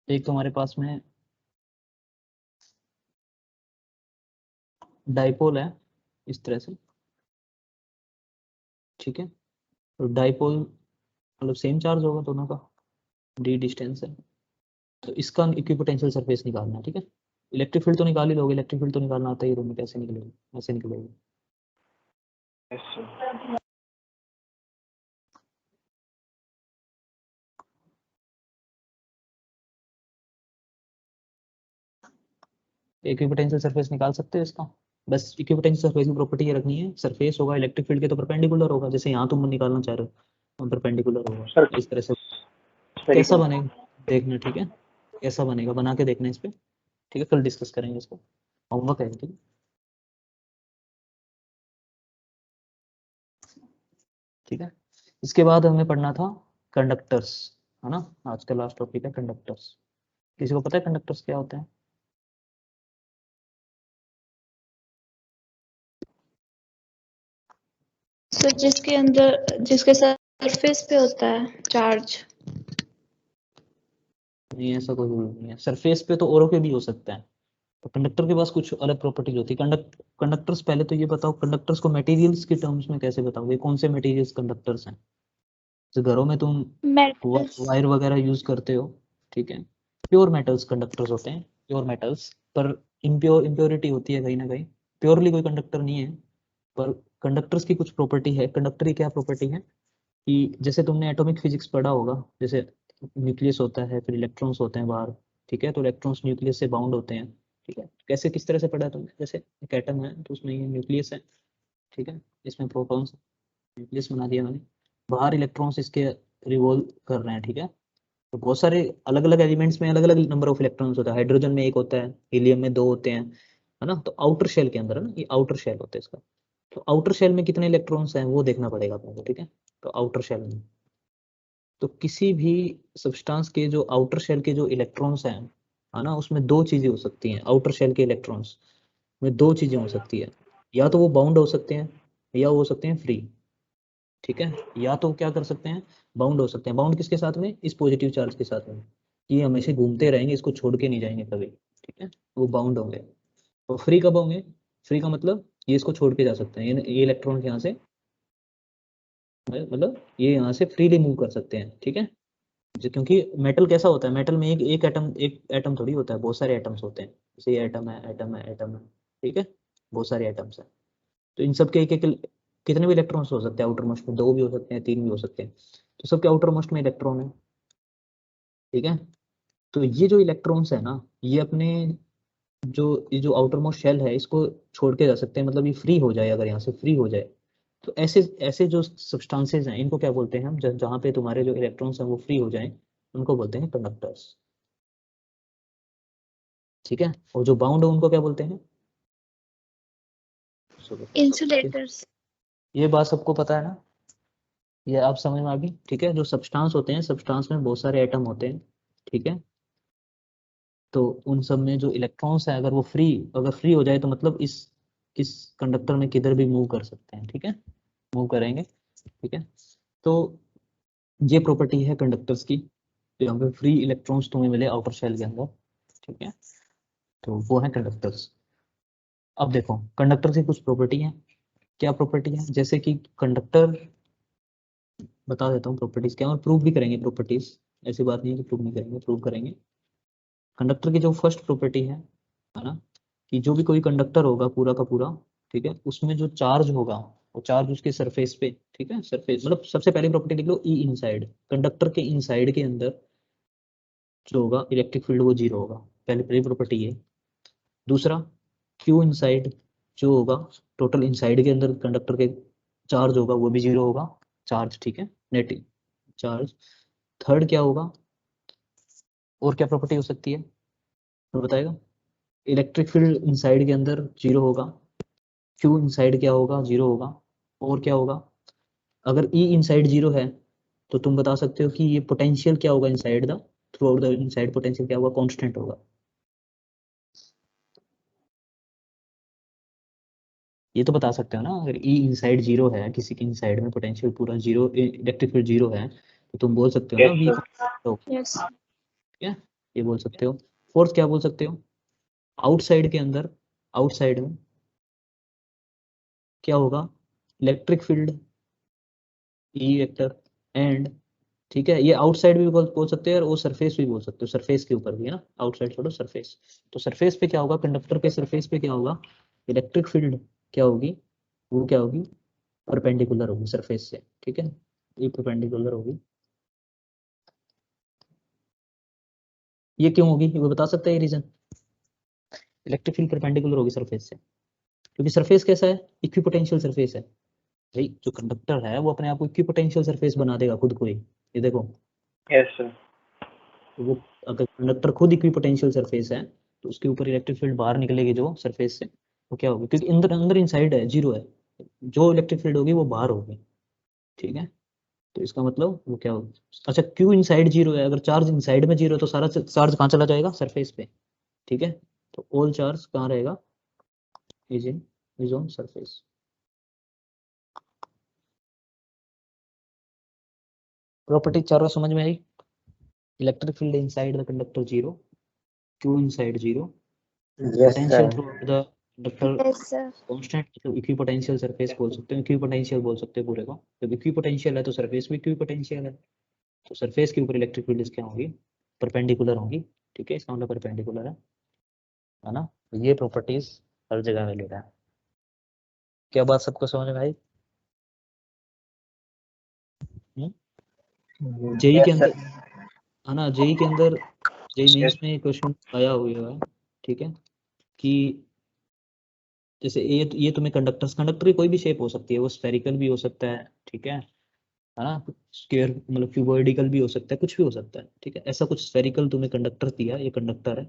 एक तो हमारे पास में डाइपोल है इस तरह से, ठीक है, तो डाइपोल मतलब सेम चार्ज होगा दोनों का, d डिस्टेंस है, तो इसका इक्विपोटेंशियल सरफेस निकालना है, ठीक है। इलेक्ट्रिक फील्ड तो निकाल ही लोगे, इलेक्ट्रिक फील्ड तो निकालना आता ही, दोनों कैसे निकलेगी, ऐसे निकलेगी। ऐसे। इक्विपोटेंशियल सरफेस निकाल सकते हो इसका, बस इक्विपोटेंशियल सरफेस की प्रॉपर्टी ये रखनी है, सरफेस होगा इलेक्ट्रिक फील्ड के तो परपेंडिकुलर होगा, जैसे यहाँ तुम निकालना चाह रहे हो परपेंडिकुलर होगा, सर इस तरह से। कैसा स्फेरिकल। बनेगा देखना, ठीक है, कैसा बनेगा बना के देखना इस पे, ठीक है, कल डिस्कस करेंगे इसको, होमवर्क है, ठीक है। ठीक है, इसके बाद हमें पढ़ना था कंडक्टर्स, है ना, आज का लास्ट टॉपिक है कंडक्टर्स। किसी को पता है कंडक्टर्स क्या होते हैं? सर जिसके अंदर, जिसके सरफेस पे होता है चार्ज। नहीं, ऐसा कोई रूल नहीं है, सरफेस पे तो औरों के भी हो सकता है, तो कंडक्टर के पास कुछ अलग प्रॉपर्टीज होती है। कंडक्टर्स, पहले तो ये बताओ कंडक्टर्स को मटेरियल्स के टर्म्स में कैसे बताओगे, कौन से मटेरियल्स कंडक्टर्स हैं। तो घरों में तुम मेटल्स। वायर वगैरह यूज करते हो, ठीक है, प्योर मेटल्स कंडक्टर्स होते हैं, प्योर मेटल्स, पर इम्प्योरिटी होती है कहीं ना कहीं, प्योरली कोई कंडक्टर नहीं है। पर कंडक्टर्स की कुछ प्रॉपर्टी है, कंडक्टर की क्या प्रॉपर्टी है कि जैसे तुमने एटॉमिक फिजिक्स पढ़ा होगा, जैसे न्यूक्लियस होता है, फिर इलेक्ट्रॉन्स होते हैं बाहर, ठीक है, तो इलेक्ट्रॉन्स न्यूक्लियस से बाउंड होते हैं, ठीक है, कैसे किस तरह से पढ़ा है तुमने, जैसे एक एटम है तो उसमें ये न्यूक्लियस है, ठीक है, इसमें प्रोटॉन्स, न्यूक्लियस बना दिया मैंने, बाहर इलेक्ट्रॉन्स इसके रिवॉल्व कर रहे हैं, ठीक है। तो बहुत सारे अलग अलग एलिमेंट्स में अलग अलग नंबर ऑफ इलेक्ट्रॉन्स होता है, हाइड्रोजन में एक होता है, हीलियम में 2 होते हैं, है ना। तो आउटर शेल के अंदर है ना, ये आउटर शेल होता है इसका, तो आउटर शेल में कितने इलेक्ट्रॉन्स हैं वो देखना पड़ेगा अपने को, ठीक है। तो आउटर शेल में, तो किसी भी सब्सटेंस के जो आउटर शेल के जो इलेक्ट्रॉन्स हैं, है ना, उसमें दो चीजें हो सकती हैं, आउटर शेल के इलेक्ट्रॉन्स में दो चीजें हो सकती है, या तो वो बाउंड हो सकते हैं या वो हो सकते हैं फ्री, ठीक है। या तो क्या कर सकते हैं, बाउंड हो सकते हैं, बाउंड किसके साथ में, इस पॉजिटिव चार्ज के साथ में, ये हमेशा घूमते रहेंगे, इसको छोड़ के नहीं जाएंगे कभी, ठीक है, वो बाउंड होंगे। और फ्री कब होंगे? फ्री का मतलब ये इसको छोड़ के जा सकते हैं, ये इलेक्ट्रॉन यहाँ से, मतलब ये यहाँ से फ्रीली मूव कर सकते हैं, ठीक है। क्योंकि मेटल कैसा होता है, मेटल में एक एटम थोड़ी होता है, बहुत सारे एटम्स होते हैं, जैसे ये एटम है, एटम है, एटम है, ठीक है, बहुत सारे एटम्स हैं। तो इन सब के एक एक कितने भी इलेक्ट्रॉन्स हो सकते हैं आउटर मोस्ट में, 2 भी हो सकते हैं, 3 भी हो सकते हैं, तो सबके आउटर मोस्ट में इलेक्ट्रॉन है, ठीक है। तो ये जो इलेक्ट्रॉन्स है ना, ये अपने ये जो आउटर मोस्ट शेल है इसको छोड़ के जा सकते हैं, मतलब ये फ्री हो जाए, अगर यहाँ से फ्री हो जाए तो ऐसे ऐसे जो सब्सटेंसेज हैं इनको क्या बोलते हैं हम, जहाँ पे तुम्हारे जो इलेक्ट्रॉन्स हैं वो फ्री हो जाएं, उनको बोलते हैं कंडक्टर्स, ठीक है। और जो बाउंड है उनको क्या बोलते हैं? इंसुलेटर्स। ये बात सबको पता है ना, ये आप समझ में आ गई, ठीक है। जो सब्सटेंस होते हैं, सब्सटेंस में बहुत सारे एटम होते हैं, ठीक है। तो उन सब में जो इलेक्ट्रॉन्स है, अगर वो अगर फ्री हो जाए तो मतलब इस कंडक्टर में किधर भी मूव कर सकते हैं, ठीक है, मूव करेंगे, ठीक है। तो ये प्रॉपर्टी है कंडक्टर्स की, तो यहाँ पे फ्री इलेक्ट्रॉन्स तुम्हें मिले आउटर शेल के अंदर, ठीक है, तो वो है कंडक्टर्स। अब देखो कंडक्टर की कुछ प्रॉपर्टी है, क्या प्रॉपर्टी है, जैसे कि कंडक्टर, बता देता हूँ प्रॉपर्टीज क्या, और प्रूव भी करेंगे प्रॉपर्टीज, ऐसी बात नहीं है कि प्रूव नहीं करेंगे, प्रूव करेंगे। कंडक्टर की जो फर्स्ट प्रॉपर्टी है ना, कि जो भी कोई कंडक्टर होगा पूरा का पूरा, ठीक है, उसमें जो चार्ज होगा वो चार्ज उसके सरफेस पे, ठीक है, सरफेस मतलब सबसे पहली प्रॉपर्टी लिख लो, ई इनसाइड, कंडक्टर के इनसाइड के अंदर जो होगा इलेक्ट्रिक फील्ड वो 0 होगा, पहली पहली प्रॉपर्टी ये। दूसरा, क्यू इनसाइड जो होगा, टोटल इनसाइड के अंदर कंडक्टर के चार्ज होगा वो भी 0 होगा, चार्ज, ठीक है, नेट चार्ज। थर्ड क्या होगा, और क्या प्रॉपर्टी हो सकती है तो बताएगा? इलेक्ट्रिक फील्ड इनसाइड के अंदर 0 होगा, क्यू इनसाइड क्या होगा, 0 होगा, और क्या होगा, अगर ई इनसाइड 0 है तो तुम बता सकते हो कि ये पोटेंशियल क्या होगा inside the, through out the inside potential क्या होगा, कांस्टेंट होगा। ये तो बता सकते हो ना, अगर ई इनसाइड 0 है, किसी के इनसाइड में पोटेंशियल पूरा 0, इलेक्ट्रिक फील्ड 0 है, तो तुम बोल सकते हो ना Yes, वी, sir. ठीक यस। है, ये बोल सकते हो। फोर्थ क्या बोल सकते हो, आउटसाइड के अंदर, आउटसाइड में क्या होगा, electric field E vector and, ठीक है, ये आउटसाइड भी बोल सकते हैं, और वो सरफेस भी बोल सकते हो, सरफेस के ऊपर भी है ना, आउटसाइड छोड़ो सरफेस। तो सरफेस पे क्या होगा, कंडक्टर के सरफेस पे क्या होगा, इलेक्ट्रिक फील्ड क्या होगी, वो क्या होगी, परपेंडिकुलर होगी सरफेस से, ठीक है, ये परपेंडिकुलर होगी। ये क्यों होगी, वो बता सकते हैं रीजन? इलेक्ट्रिक फील्ड परपेंडिकुलर होगी सरफेस से, क्योंकि सरफेस कैसा है, इक्विपोटेंशियल सरफेस है भाई, जो कंडक्टर है वो अपने आप को इक्विपोटेंशियल सरफेस बना देगा खुद को ही, ये देखो। Yes, sir. तो वो अगर कंडक्टर खुद इक्विपोटेंशियल सरफेस है तो उसके ऊपर इलेक्ट्रिक फील्ड बाहर निकलेगी जो सरफेस से, वो क्या होगी, क्योंकि अंदर अंदर इनसाइड है, 0 है, जो इलेक्ट्रिक फील्ड होगी वो बाहर होगी, ठीक है। तो इसका मतलब वो क्या होगा, अच्छा क्यू इनसाइड 0 है, अगर चार्ज इनसाइड में 0 है तो सारा चार्ज कहाँ चला जाएगा, सरफेस पे, ठीक है। तो ऑल चार्ज कहाँ रहेगा, इज ऑन सरफेस। प्रॉपर्टी चारों समझ में आई, electric field inside the conductor 0, Q inside 0, Yes, potential sir. Through the conductor yes sir. Constant, मतलब इक्विपोटेंशियल सरफेस बोल सकते हो, इक्विपोटेंशियल बोल सकते हो पूरे को, जब इक्विपोटेंशियल है तो सरफेस भी इक्विपोटेंशियल है, तो सरफेस के ऊपर इलेक्ट्रिक फील्ड क्या होगी, परपेंडिकुलर होगी, ठीक है, इसका मतलब परपेंडिकुलर है ना। तो ये प्रॉपर्टीज हर जगह वैलिड है। क्या बात सबको समझ में आई? जेई के Yes, sir. अंदर, है ना, जेई के अंदर, जेई Yes. मेंस में क्वेश्चन आया हुआ है, ठीक है, कि जैसे ये तुम्हें कंडक्टर की कोई भी शेप हो सकती है, वो स्फेरिकल भी हो सकता है, ठीक है ना, स्क्वायर मतलब क्यूबॉइडिकल भी हो सकता है, कुछ भी हो सकता है, ठीक है, ऐसा कुछ स्फेरिकल तुम्हें कंडक्टर दिया, ये कंडक्टर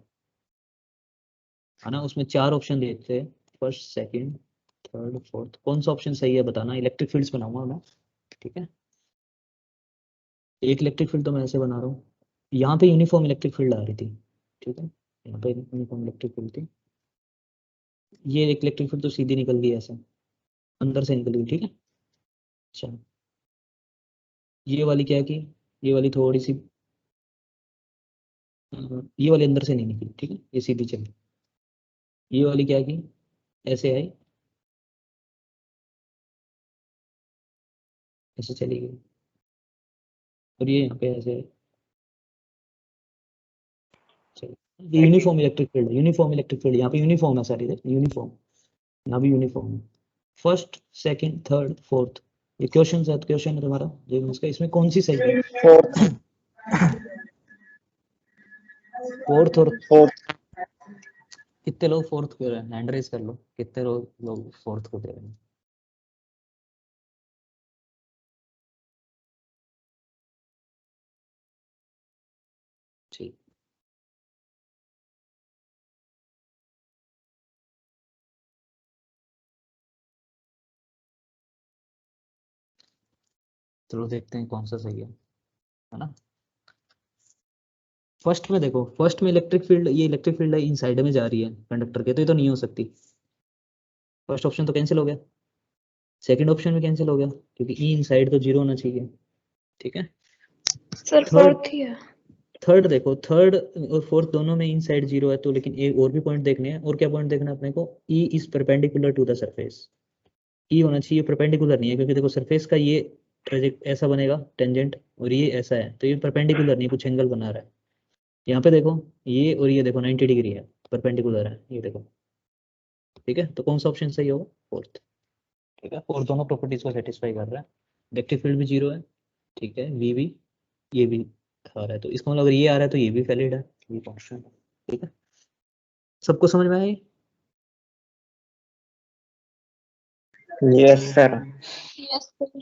है ना, उसमें 4 ऑप्शन देते हैं, फर्स्ट सेकंड थर्ड फोर्थ, कौन सा ऑप्शन सही है बताना, इलेक्ट्रिक फील्ड्स बनाऊंगा मैं, ठीक है। एक इलेक्ट्रिक फील्ड तो मैं ऐसे बना रहा हूँ, यहाँ पे यूनिफॉर्म इलेक्ट्रिक फील्ड आ रही थी, ठीक है, यहाँ पे यूनिफॉर्म इलेक्ट्रिक फील्ड थी, ये एक इलेक्ट्रिक फील्ड तो सीधी निकल गई ऐसे, अंदर से निकल गई, ठीक है। अच्छा, ये वाली क्या की, ये वाली थोड़ी सी ये वाली अंदर से नहीं निकली, ठीक है, ये सीधी चली। ये वाली क्या की, ऐसे आई, ऐसे चली गई, और ये यहाँ पे ऐसे चली। ये यूनिफॉर्म इलेक्ट्रिक फील्ड है, यूनिफॉर्म इलेक्ट्रिक फील्ड, यहाँ पे यूनिफॉर्म है सारी, यूनिफॉर्म, यहाँ भी यूनिफॉर्म है। फर्स्ट, सेकंड, थर्ड, फोर्थ, ये क्वेश्चन है, क्वेश्चन है तुम्हारा जो इसका, इसमें कौन सी सही है? फोर्थ। फोर्थ। और फोर्थ। कितने लोग फोर्थ को रहे हैं, हैंड रेज कर लो, कितने लोग फोर्थ को दे रहे हैं? ठीक, चलो देखते हैं कौन सा सही है ना। फर्स्ट में देखो, फर्स्ट में इलेक्ट्रिक फील्ड, ये इलेक्ट्रिक फील्ड है इन साइड में जा रही है कंडक्टर के, तो ये तो नहीं हो सकती। फर्स्ट ऑप्शन तो कैंसिल हो गया, सेकंड ऑप्शन भी कैंसिल हो गया, क्योंकि ई इन साइड तो जीरो होना चाहिए, ठीक है। सर थर्ड, फोर्थ ही है। थर्ड देखो, थर्ड और फोर्थ दोनों में इन साइड जीरो है, तो लेकिन एक और भी पॉइंट देखने हैं, और क्या पॉइंट देखना है अपने को, E is perpendicular to the surface. E होना चाहिए, परपेंडिकुलर नहीं है, क्योंकि देखो सरफेस का ये ट्रेजेक्ट ऐसा बनेगा टेंजेंट, और ये ऐसा है, तो ये परपेंडिकुलर नहीं, कुछ एंगल बना रहा है। यहाँ पे देखो, ये और ये देखो 90 डिग्री है, परपेंडिकुलर है, ये देखो, ठीक है। तो कौन सा ऑप्शन सही होगा, फोर्थ, ठीक है। और दोनों प्रॉपर्टीज को सेटिस्फाई कर रहा है, इलेक्ट्रिक फील्ड भी जीरो है, ठीक है, वी भी, ये भी आ रहा है, तो इसका मतलब अगर ये आ रहा है तो ये भी वैलिड है, ये कॉन्स्टेंट है, ठीक है। सबको समझ में आया? Yes sir. Yes sir.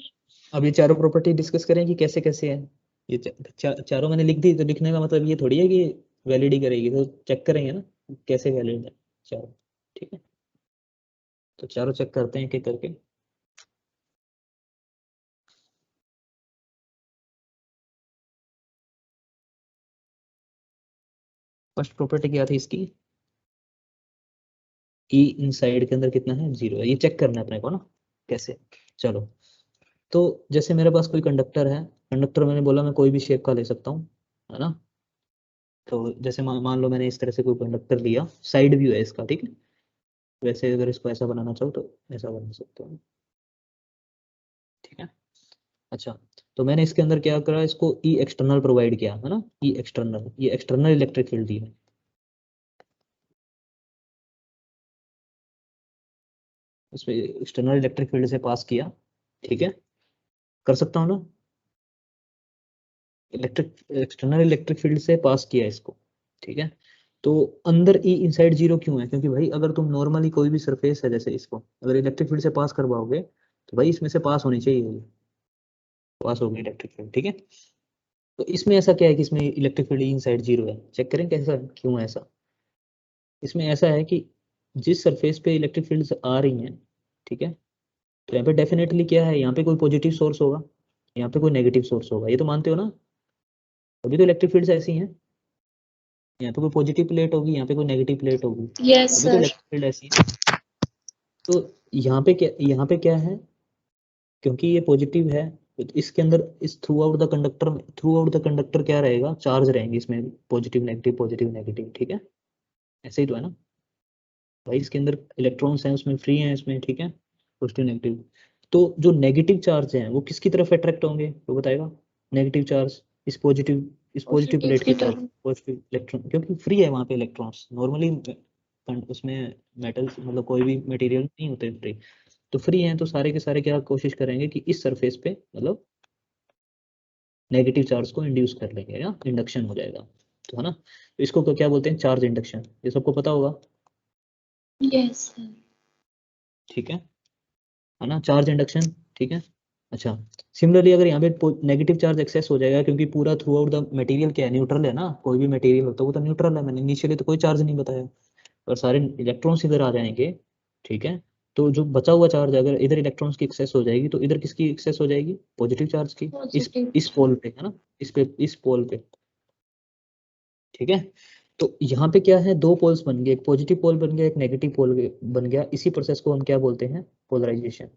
अब ये चारों प्रॉपर्टी डिस्कस करें कि कैसे कैसे है। ये चारों मैंने लिख दी, तो लिखने का मतलब ये थोड़ी है कि वैलिड ही करेगी, तो चेक करेंगे ना कैसे वैलिड है चारों, ठीक है। तो चारों चेक करते हैं एक एक करके। फर्स्ट प्रॉपर्टी क्या थी इसकी, ई इनसाइड के अंदर कितना है, जीरो है, ये चेक करना है अपने को ना कैसे। चलो, तो जैसे मेरे पास कोई कंडक्टर है, कंडक्टर मैंने बोला मैं कोई भी शेप का ले सकता हूँ, है ना। तो जैसे मान लो मैंने इस तरह से कोई कंडक्टर लिया, साइड व्यू है इसका, ठीक है। वैसे अगर इसको ऐसा बनाना चाहो तो ऐसा बना सकते हो, ठीक है। अच्छा, तो मैंने इसके अंदर क्या करा, इसको ई एक्सटर्नल प्रोवाइड किया, है ना, ई एक्सटर्नल, ये एक्सटर्नल इलेक्ट्रिक फील्ड दी है, इसमें एक्सटर्नल इलेक्ट्रिक फील्ड से पास किया, ठीक है। कर सकता हूँ ना, इलेक्ट्रिक, एक्सटर्नल इलेक्ट्रिक फील्ड से पास किया इसको, ठीक है। तो अंदर ई इनसाइड जीरो क्यों है, क्योंकि भाई अगर तुम नॉर्मली कोई भी सरफेस है, जैसे इसको अगर इलेक्ट्रिक फील्ड से पास करवाओगे, तो भाई इसमें से पास होनी चाहिए, पास होगी इलेक्ट्रिक फील्ड, ठीक है। तो इसमें ऐसा क्या है कि इसमें इलेक्ट्रिक फील्ड इनसाइड जीरो है, चेक करें कैसा, क्यों है ऐसा। इसमें ऐसा है कि जिस सरफेस पे इलेक्ट्रिक फील्ड आ रही हैं, ठीक है, तो यहाँ पे डेफिनेटली क्या है, यहाँ पे कोई पॉजिटिव सोर्स होगा, यहाँ पे कोई नेगेटिव सोर्स होगा, ये तो मानते हो ना। अभी तो इलेक्ट्रिक फील्ड ऐसी हैं, यहाँ पे कोई पॉजिटिव प्लेट होगी, यहाँ पे कोई नेगेटिव प्लेट होगी, यस अभी तो सर। इलेक्ट्रिक फील्ड ऐसी है। तो यहाँ पे क्या है, क्योंकि ये पॉजिटिव है, तो इसके अंदर इस थ्रू आउट द कंडक्टर क्या रहेगा, चार्ज रहेंगे इसमें, पॉजिटिव नेगेटिव, ठीक है। ऐसे ही तो है ना भाई, इसके अंदर इलेक्ट्रॉन्स हैं, उसमें फ्री हैं इसमें, ठीक है, पॉजिटिव नेगेटिव। तो जो नेगेटिव चार्ज हैं वो किसकी तरफ अट्रैक्ट होंगे, वो बताएगा, नेगेटिव चार्ज इस पॉजिटिव पॉजिटिव प्लेट की की तरफ, तरफ। पॉजिटिव इलेक्ट्रॉन, क्योंकि फ्री है वहाँ पे इलेक्ट्रॉन्स नॉर्मली, उसमें मेटल्स मतलब कोई भी मटेरियल नहीं होते फ्री, तो फ्री हैं, तो सारे के सारे क्या कोशिश करेंगे कि इस सरफेस पे मतलब नेगेटिव चार्ज को इंड्यूस कर लेंगे, या इंडक्शन हो जाएगा, तो है ना। तो इसको क्या बोलते हैं, चार्ज इंडक्शन, ये सबको पता होगा, यस सर। ठीक है ना, चार्ज इंडक्शन, ठीक है। अच्छा, सिमिलरली अगर यहाँ पे नेगेटिव चार्ज एक्सेस हो जाएगा, क्योंकि पूरा थ्रू आउट द मटेरियल क्या है, न्यूट्रल है ना, कोई भी मटेरियल होता है वो तो न्यूट्रल है, मैंने इनिशियली तो कोई चार्ज नहीं बताया, और सारे इलेक्ट्रॉन्स इधर आ जाएंगे, ठीक है। तो जो बचा हुआ चार्ज, अगर इधर इलेक्ट्रॉन्स की एक्सेस हो जाएगी, तो इधर किसकी एक्सेस हो जाएगी, पॉजिटिव चार्ज की, पॉजिटिव। इस पोल पे, है ना, इस पोल पे, ठीक है। तो यहाँ पे क्या है, दो पोल्स बन गए, एक पॉजिटिव पोल बन गया, एक नेगेटिव पोल बन गया, इसी प्रोसेस को हम क्या बोलते हैं, पोलराइजेशन,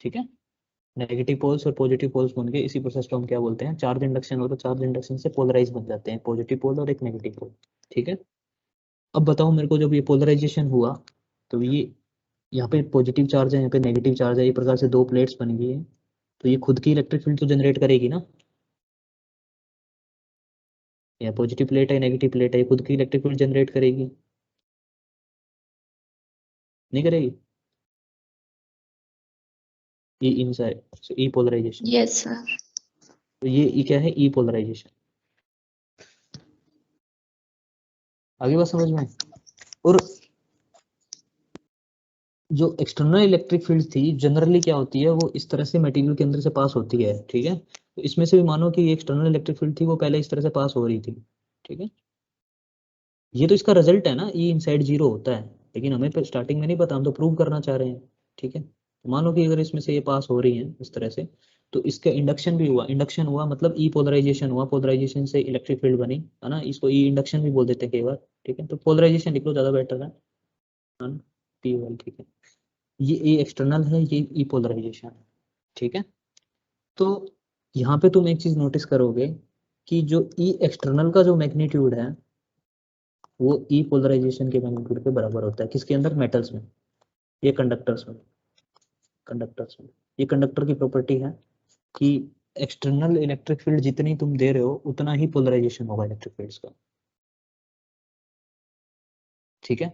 ठीक है। नेगेटिव पोल्स और पॉजिटिव पोल्स बन के इसी प्रोसेस को हम क्या बोलते हैं, चार्ज इंडक्शन। और चार्ज इंडक्शन से पोलराइज बन जाते हैं, पॉजिटिव पोल और एक नेगेटिव पोल। ठीक है, अब बताओ मेरे को, जब ये पोलराइजेशन हुआ तो ये यहाँ पे पॉजिटिव चार्ज है, यहाँ पे नेगेटिव चार्ज है, ये प्रकार से दो प्लेट्स बन गई है, तो ये खुद की इलेक्ट्रिक फील्ड तो जनरेट करेगी ना। या पॉजिटिव प्लेट है, नेगेटिव प्लेट है, ये खुद की इलेक्ट्रिक फील्ड जनरेट करेगी, नहीं करेगी? ई इनसाइड, ई पोलराइजेशन। Yes sir. तो ये क्या है, ई पोलराइजेशन। आगे बात समझ में? और जो एक्सटर्नल इलेक्ट्रिक फील्ड थी जनरली क्या होती है, वो इस तरह से मटेरियल के अंदर से पास होती है। ठीक है, तो इसमें से भी मानो कि एक्सटर्नल इलेक्ट्रिक फील्ड थी वो पहले इस तरह से पास हो रही थी। ठीक है, ये तो इसका रिजल्ट है ना, ई इनसाइड जीरो होता है, लेकिन हमें स्टार्टिंग में नहीं पता, हम तो प्रूव करना चाह रहे हैं। ठीक है, तो मानो कि अगर इसमें से ये पास हो रही है इस तरह से, तो इसका इंडक्शन भी हुआ। इंडक्शन हुआ मतलब ई पोलराइजेशन हुआ, पोलराइजेशन से इलेक्ट्रिक फील्ड बनी, है ना। इसको ई इंडक्शन भी बोल देते हैं कई बार। ठीक है, तो पोलराइजेशन लिख लो, ज़्यादा बेटर है। P1, ठीक है, ये ए एक्सटर्नल है, ये ई पोलराइजेशन है। ठीक है, तो यहाँ पे तुम एक चीज नोटिस करोगे कि जो ई एक्सटर्नल का जो मैग्नीट्यूड है वो ई पोलराइजेशन के मैग्नीट्यूड के बराबर होता है। किसके अंदर? मेटल्स में, ये कंडक्टर्स में। कंडक्टर्स में ये कंडक्टर की प्रॉपर्टी है कि एक्सटर्नल इलेक्ट्रिक फील्ड जितनी तुम दे रहे हो उतना ही पोलराइजेशन होगा इलेक्ट्रिक फील्ड्स का। ठीक है,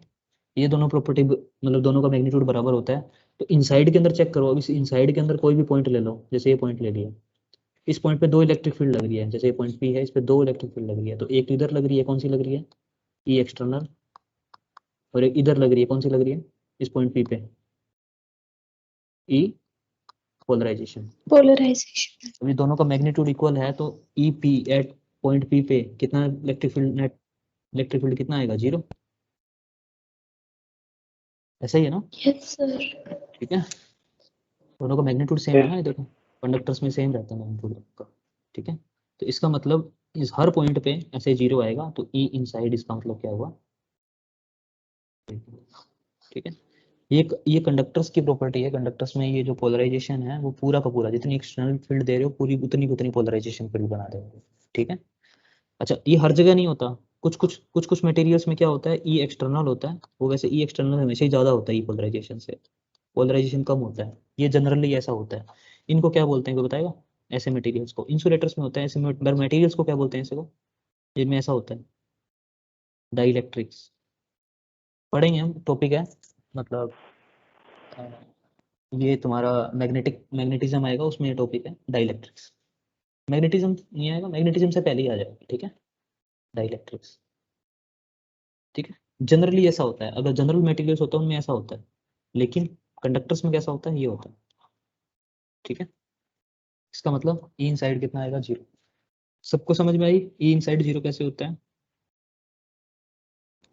ये दोनों प्रॉपर्टी मतलब दोनों का मैग्नीट्यूड बराबर होता है। तो इनसाइड के अंदर चेक करो, अब इस इनसाइड के अंदर कोई भी पॉइंट ले लो, जैसे ये पॉइंट ले लिया, इस पॉइंट पे दो इलेक्ट्रिक फील्ड लग रही है, जैसे ये पॉइंट पी है, इस पे दो इलेक्ट्रिक फील्ड लग रही है, तो एक तो इधर लग रही है, कौन सी लग रही है? ई एक्सटर्नल। और एक इधर लग रही है, कौन सी लग रही है? इस पॉइंट पी पे, ई पोलराइजेशन। पोलराइजेशन। अभी दोनों का मैग्नीट्यूड इक्वल है, तो E P at point P पे कितना electric field, net electric field कितना आएगा? जीरो। ऐसा ही है ना? Yes sir. ठीक है, दोनों का मैग्नीट्यूड सेम है ना, ये देखो कंडक्टर्स में सेम रहता है मैग्नीट्यूड का। ठीक है, तो इसका मतलब इस हर पॉइंट पे ऐसे जीरो आएगा, तो ई इनसाइड इसका मतलब क्या हुआ? ठीक है, ये कंडक्टर्स की प्रॉपर्टी है। कंडक्टर्स में ये जो पोलराइजेशन है वो पूरा का पूरा, जितनी एक्सटर्नल फील्ड दे रहे हो पूरी उतनी पोलराइजेशन फील्ड बना देंगे। ठीक है, अच्छा ये हर जगह नहीं होता, कुछ मटेरियल्स में क्या होता है, ई एक्सटर्नल होता है, वो वैसे ई एक्सटर्नल हमेशा ही ज़्यादा होता है ई पोलराइजेशन से, पोलराइजेशन कम होता है, ये जनरली ऐसा होता है। इनको क्या बोलते हैं, कोई बताएगा? ऐसे मटेरियल्स को इंसुलेटर्स में होता है, ऐसे मटेरियल्स को क्या बोलते हैं ऐसे को, जिनमें ऐसा होता है? डाइलेक्ट्रिक्स। पढ़ेंगे हम, टॉपिक है, मतलब ये तुम्हारा मैग्नेटिज्म आएगा, उसमें ये टॉपिक है डाइलेक्ट्रिक्स। मैग्नेटिज्म नहीं आएगा, मैग्नेटिज्म से पहले ही आ जाएगा। ठीक है, डाइलेक्ट्रिक्स। ठीक है, जनरली ऐसा होता है, अगर जनरल मटेरियल्स होता है उनमें ऐसा होता है, लेकिन कंडक्टर्स में कैसा होता है, ये होता है। ठीक है, इसका मतलब ई इनसाइड कितना आएगा? जीरो। सबको समझ में आई ई इनसाइड जीरो कैसे होता है?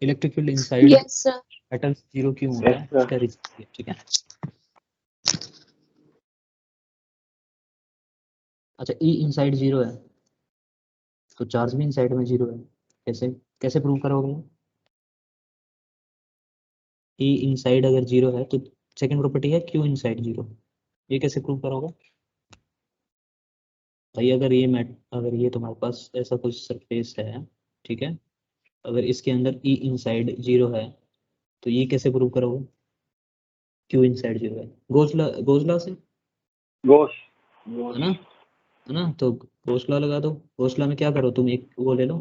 Electric field inside yes sir. Metal zero क्यों होता है, इसका रीजन। ठीक है, अच्छा ई इनसाइड जीरो है तो चार्ज भी इनसाइड में जीरो है, कैसे कैसे प्रूव करोगे? ई इनसाइड अगर जीरो है तो सेकंड प्रॉपर्टी है क्यू इनसाइड जीरो, ये कैसे प्रूव करोगे भाई? अगर ये तुम्हारे पास ऐसा कुछ सरफेस है, ठीक है, अगर इसके अंदर ई इनसाइड जीरो है तो ये कैसे प्रूव करोगे क्यू इनसाइड जीरो है? गोजला से, गोश है ना, है ना, तो गोसला लगा दो। गोसला में क्या करो तुम, एक वो ले लो,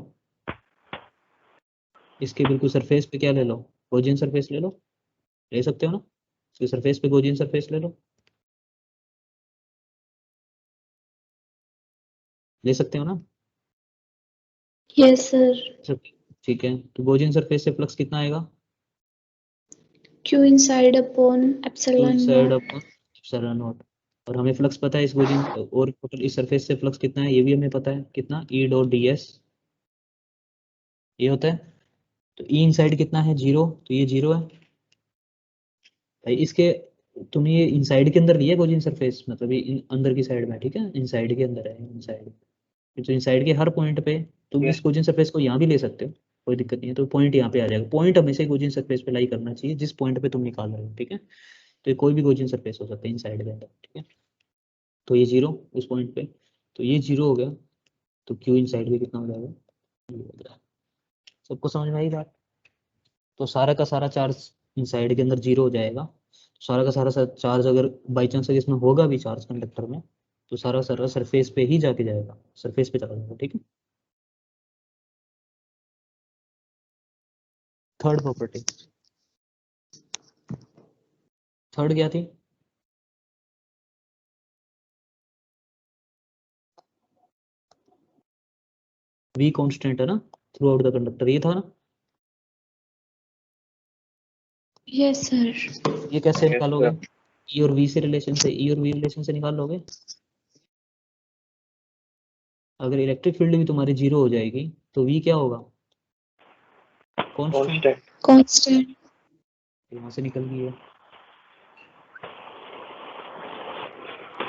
इसके बिल्कुल सरफेस पे क्या ले लो, गोजियन सरफेस ले लो, ले सकते हो ना, इसके सरफेस पे गोजियन सरफेस ले लो, ले सकते हो ना? Yes sir. ठीक है, तो गोजियन सरफेस से फ्लक्स कितना आएगा? Q inside upon Q epsilon inside not. Upon epsilon not. और हमें फ्लक्स पता है इस गोजियन, और टोटल इस सरफेस से फ्लक्स कितना है ये भी हमें पता है, कितना? ई डॉट डी एस, ये होता है। तो ई इनसाइड कितना है? जीरो, तो ये जीरो है भाई। इसके तुमने ये इनसाइड के अंदर लिया गोजियन सरफेस, मतलब ये अंदर की साइड में, ठीक है, इनसाइड के अंदर है, इनसाइड। तो इनसाइड के हर पॉइंट पे तुम इस गोजियन सरफेस को यहाँ भी ले सकते हो, कोई दिक्कत नहीं है, तो पॉइंट यहाँ पे आ जाएगा। पॉइंट हमेशा गोजियन सरफेस पे लाई करना चाहिए जिस पॉइंट पे तुम निकाल रहे हो। ठीक है, तो ये कोई भी गोजियन सरफेस हो सकता है इनसाइड के अंदर। ठीक है, तो ये 0 उस पॉइंट पे, तो ये 0 हो गया, तो Q इनसाइड भी कितना हो जाएगा, ये हो गया। सबको समझ में आई बात? तो सारा का सारा चार्ज इनसाइड के अंदर 0 हो जाएगा, सारा का सारा चार्ज अगर बाई चांस इसमें होगा भी चार्ज कंडक्टर में, तो सारा सारा सरफेस पे ही जाके जाएगा, सरफेस पे चला जाएगा, ठीक है। थर्ड प्रॉपर्टी, थर्ड क्या थी? V कांस्टेंट है ना थ्रू आउट द कंडक्टर, ये था ना। Yes sir. ये कैसे Yes, निकालोगे? sir. E और V से रिलेशन से, E और V रिलेशन से निकाल लोगे। अगर इलेक्ट्रिक फील्ड भी तुम्हारी 0 हो जाएगी तो V क्या होगा, कांस्टेंट, Constant. कांस्टेंट। यहाँ से निकल गई है।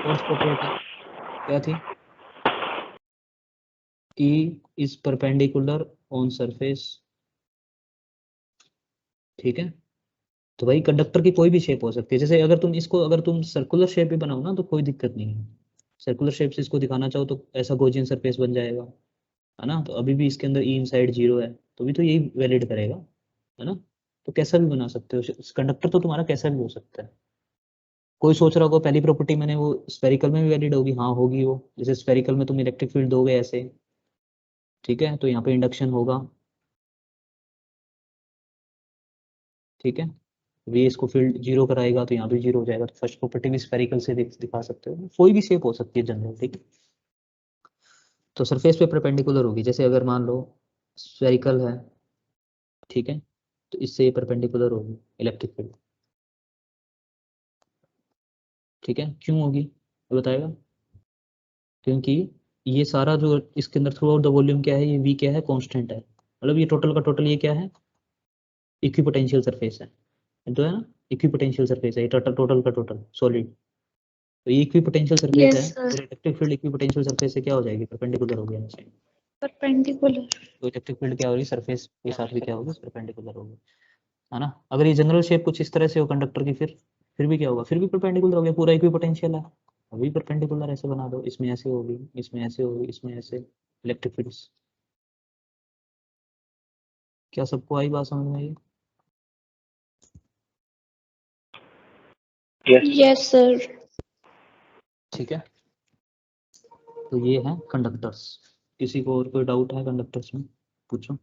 फोर्थ प्रॉपर्टी क्या थी? E is perpendicular on surface, ठीक है। तो भाई कंडक्टर की कोई भी शेप हो सकती है, जैसे अगर तुम इसको, अगर तुम सर्कुलर शेप भी बनाओ ना तो कोई दिक्कत नहीं है, सर्कुलर शेप से इसको दिखाना चाहो तो ऐसा गॉसियन सरफेस बन जाएगा, है ना। तो अभी भी इसके अंदर ई इनसाइड 0 है, तो भी तो यही वैलिड करेगा, है ना। तो कैसा भी बना सकते हो कंडक्टर, तो तुम्हारा कैसा भी हो सकता है। कोई सोच रहा होगा पहली प्रॉपर्टी मैंने वो स्फेरिकल में भी वैलिड होगी, हाँ होगी वो, जैसे स्फेरिकल में तुम इलेक्ट्रिक फील्ड दोगे ऐसे, ठीक है, तो यहाँ पे इंडक्शन होगा, ठीक है। वी इसको फील्ड 0 कराएगा तो यहाँ भी 0 हो जाएगा, तो फर्स्ट प्रॉपर्टी भी स्फेरिकल से दिखा सकते हो, कोई भी शेप हो सकती है जनरल, ठीक है। तो सरफेस पे परपेंडिकुलर होगी, जैसे अगर मान लो स्फेरिकल है, ठीक है, तो इससे ये परपेंडिकुलर होगी इलेक्ट्रिक फील्ड, ठीक है। क्यों होगी ये बताएगा? क्योंकि ये सारा जो इसके अंदर थ्रू आउट द वॉल्यूम क्या है, ये वी क्या है, कांस्टेंट है, मतलब ये टोटल का टोटल ये क्या है, इक्विपोटेंशियल सरफेस है, तो है ना, इक्विपोटेंशियल सरफेस है ये टोटल, टोटल का टोटल सॉलिड, तो ये इक्विपोटेंशियल सरफेस है, यस सर। और इलेक्ट्रिक फील्ड इक्विपोटेंशियल सरफेस से क्या हो जाएगी, परपेंडिकुलर हो गया नीचे। परपेंडिकुलर। तो इलेक्ट्रिक फील्ड क्या होगी, सरफेस के साथ भी क्या होगी, परपेंडिकुलर होगी, है ना। अगर ये जनरल शेप कुछ इस तरह से हो कंडक्टर की, फिर भी क्या होगा, फिर भी परपेंडिकुलर हो गया, पूरा इक्विपोटेंशियल है, अभी परपेंडिकुलर ऐसे बना दो, इसमें ऐसे होगी, इसमें ऐसे होगी, इसमें ऐसे, इलेक्ट्रिक फील्ड्स। क्या सबको आई बात समझ में आई? Yes. Yes sir. ठीक है, तो ये है कंडक्टर्स। किसी को और कोई डाउट है कंडक्टर्स में, पूछो।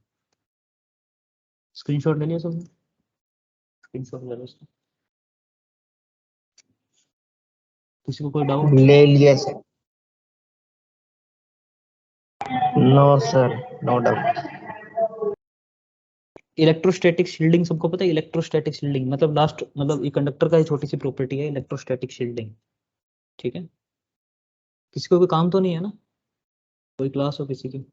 स्क्रीनशॉट ले लिया सबने, स्क्रीनशॉट ले लो इसका। किसी को कोई डाउट? ले लिया sir. No sir, no doubt. Electrostatic shielding सबको पता है, इलेक्ट्रोस्टैटिक शील्डिंग मतलब लास्ट, मतलब ये कंडक्टर का ही छोटी सी प्रॉपर्टी है इलेक्ट्रोस्टैटिक शील्डिंग, ठीक है। किसी को कोई काम तो नहीं है ना, कोई क्लास हो किसी की?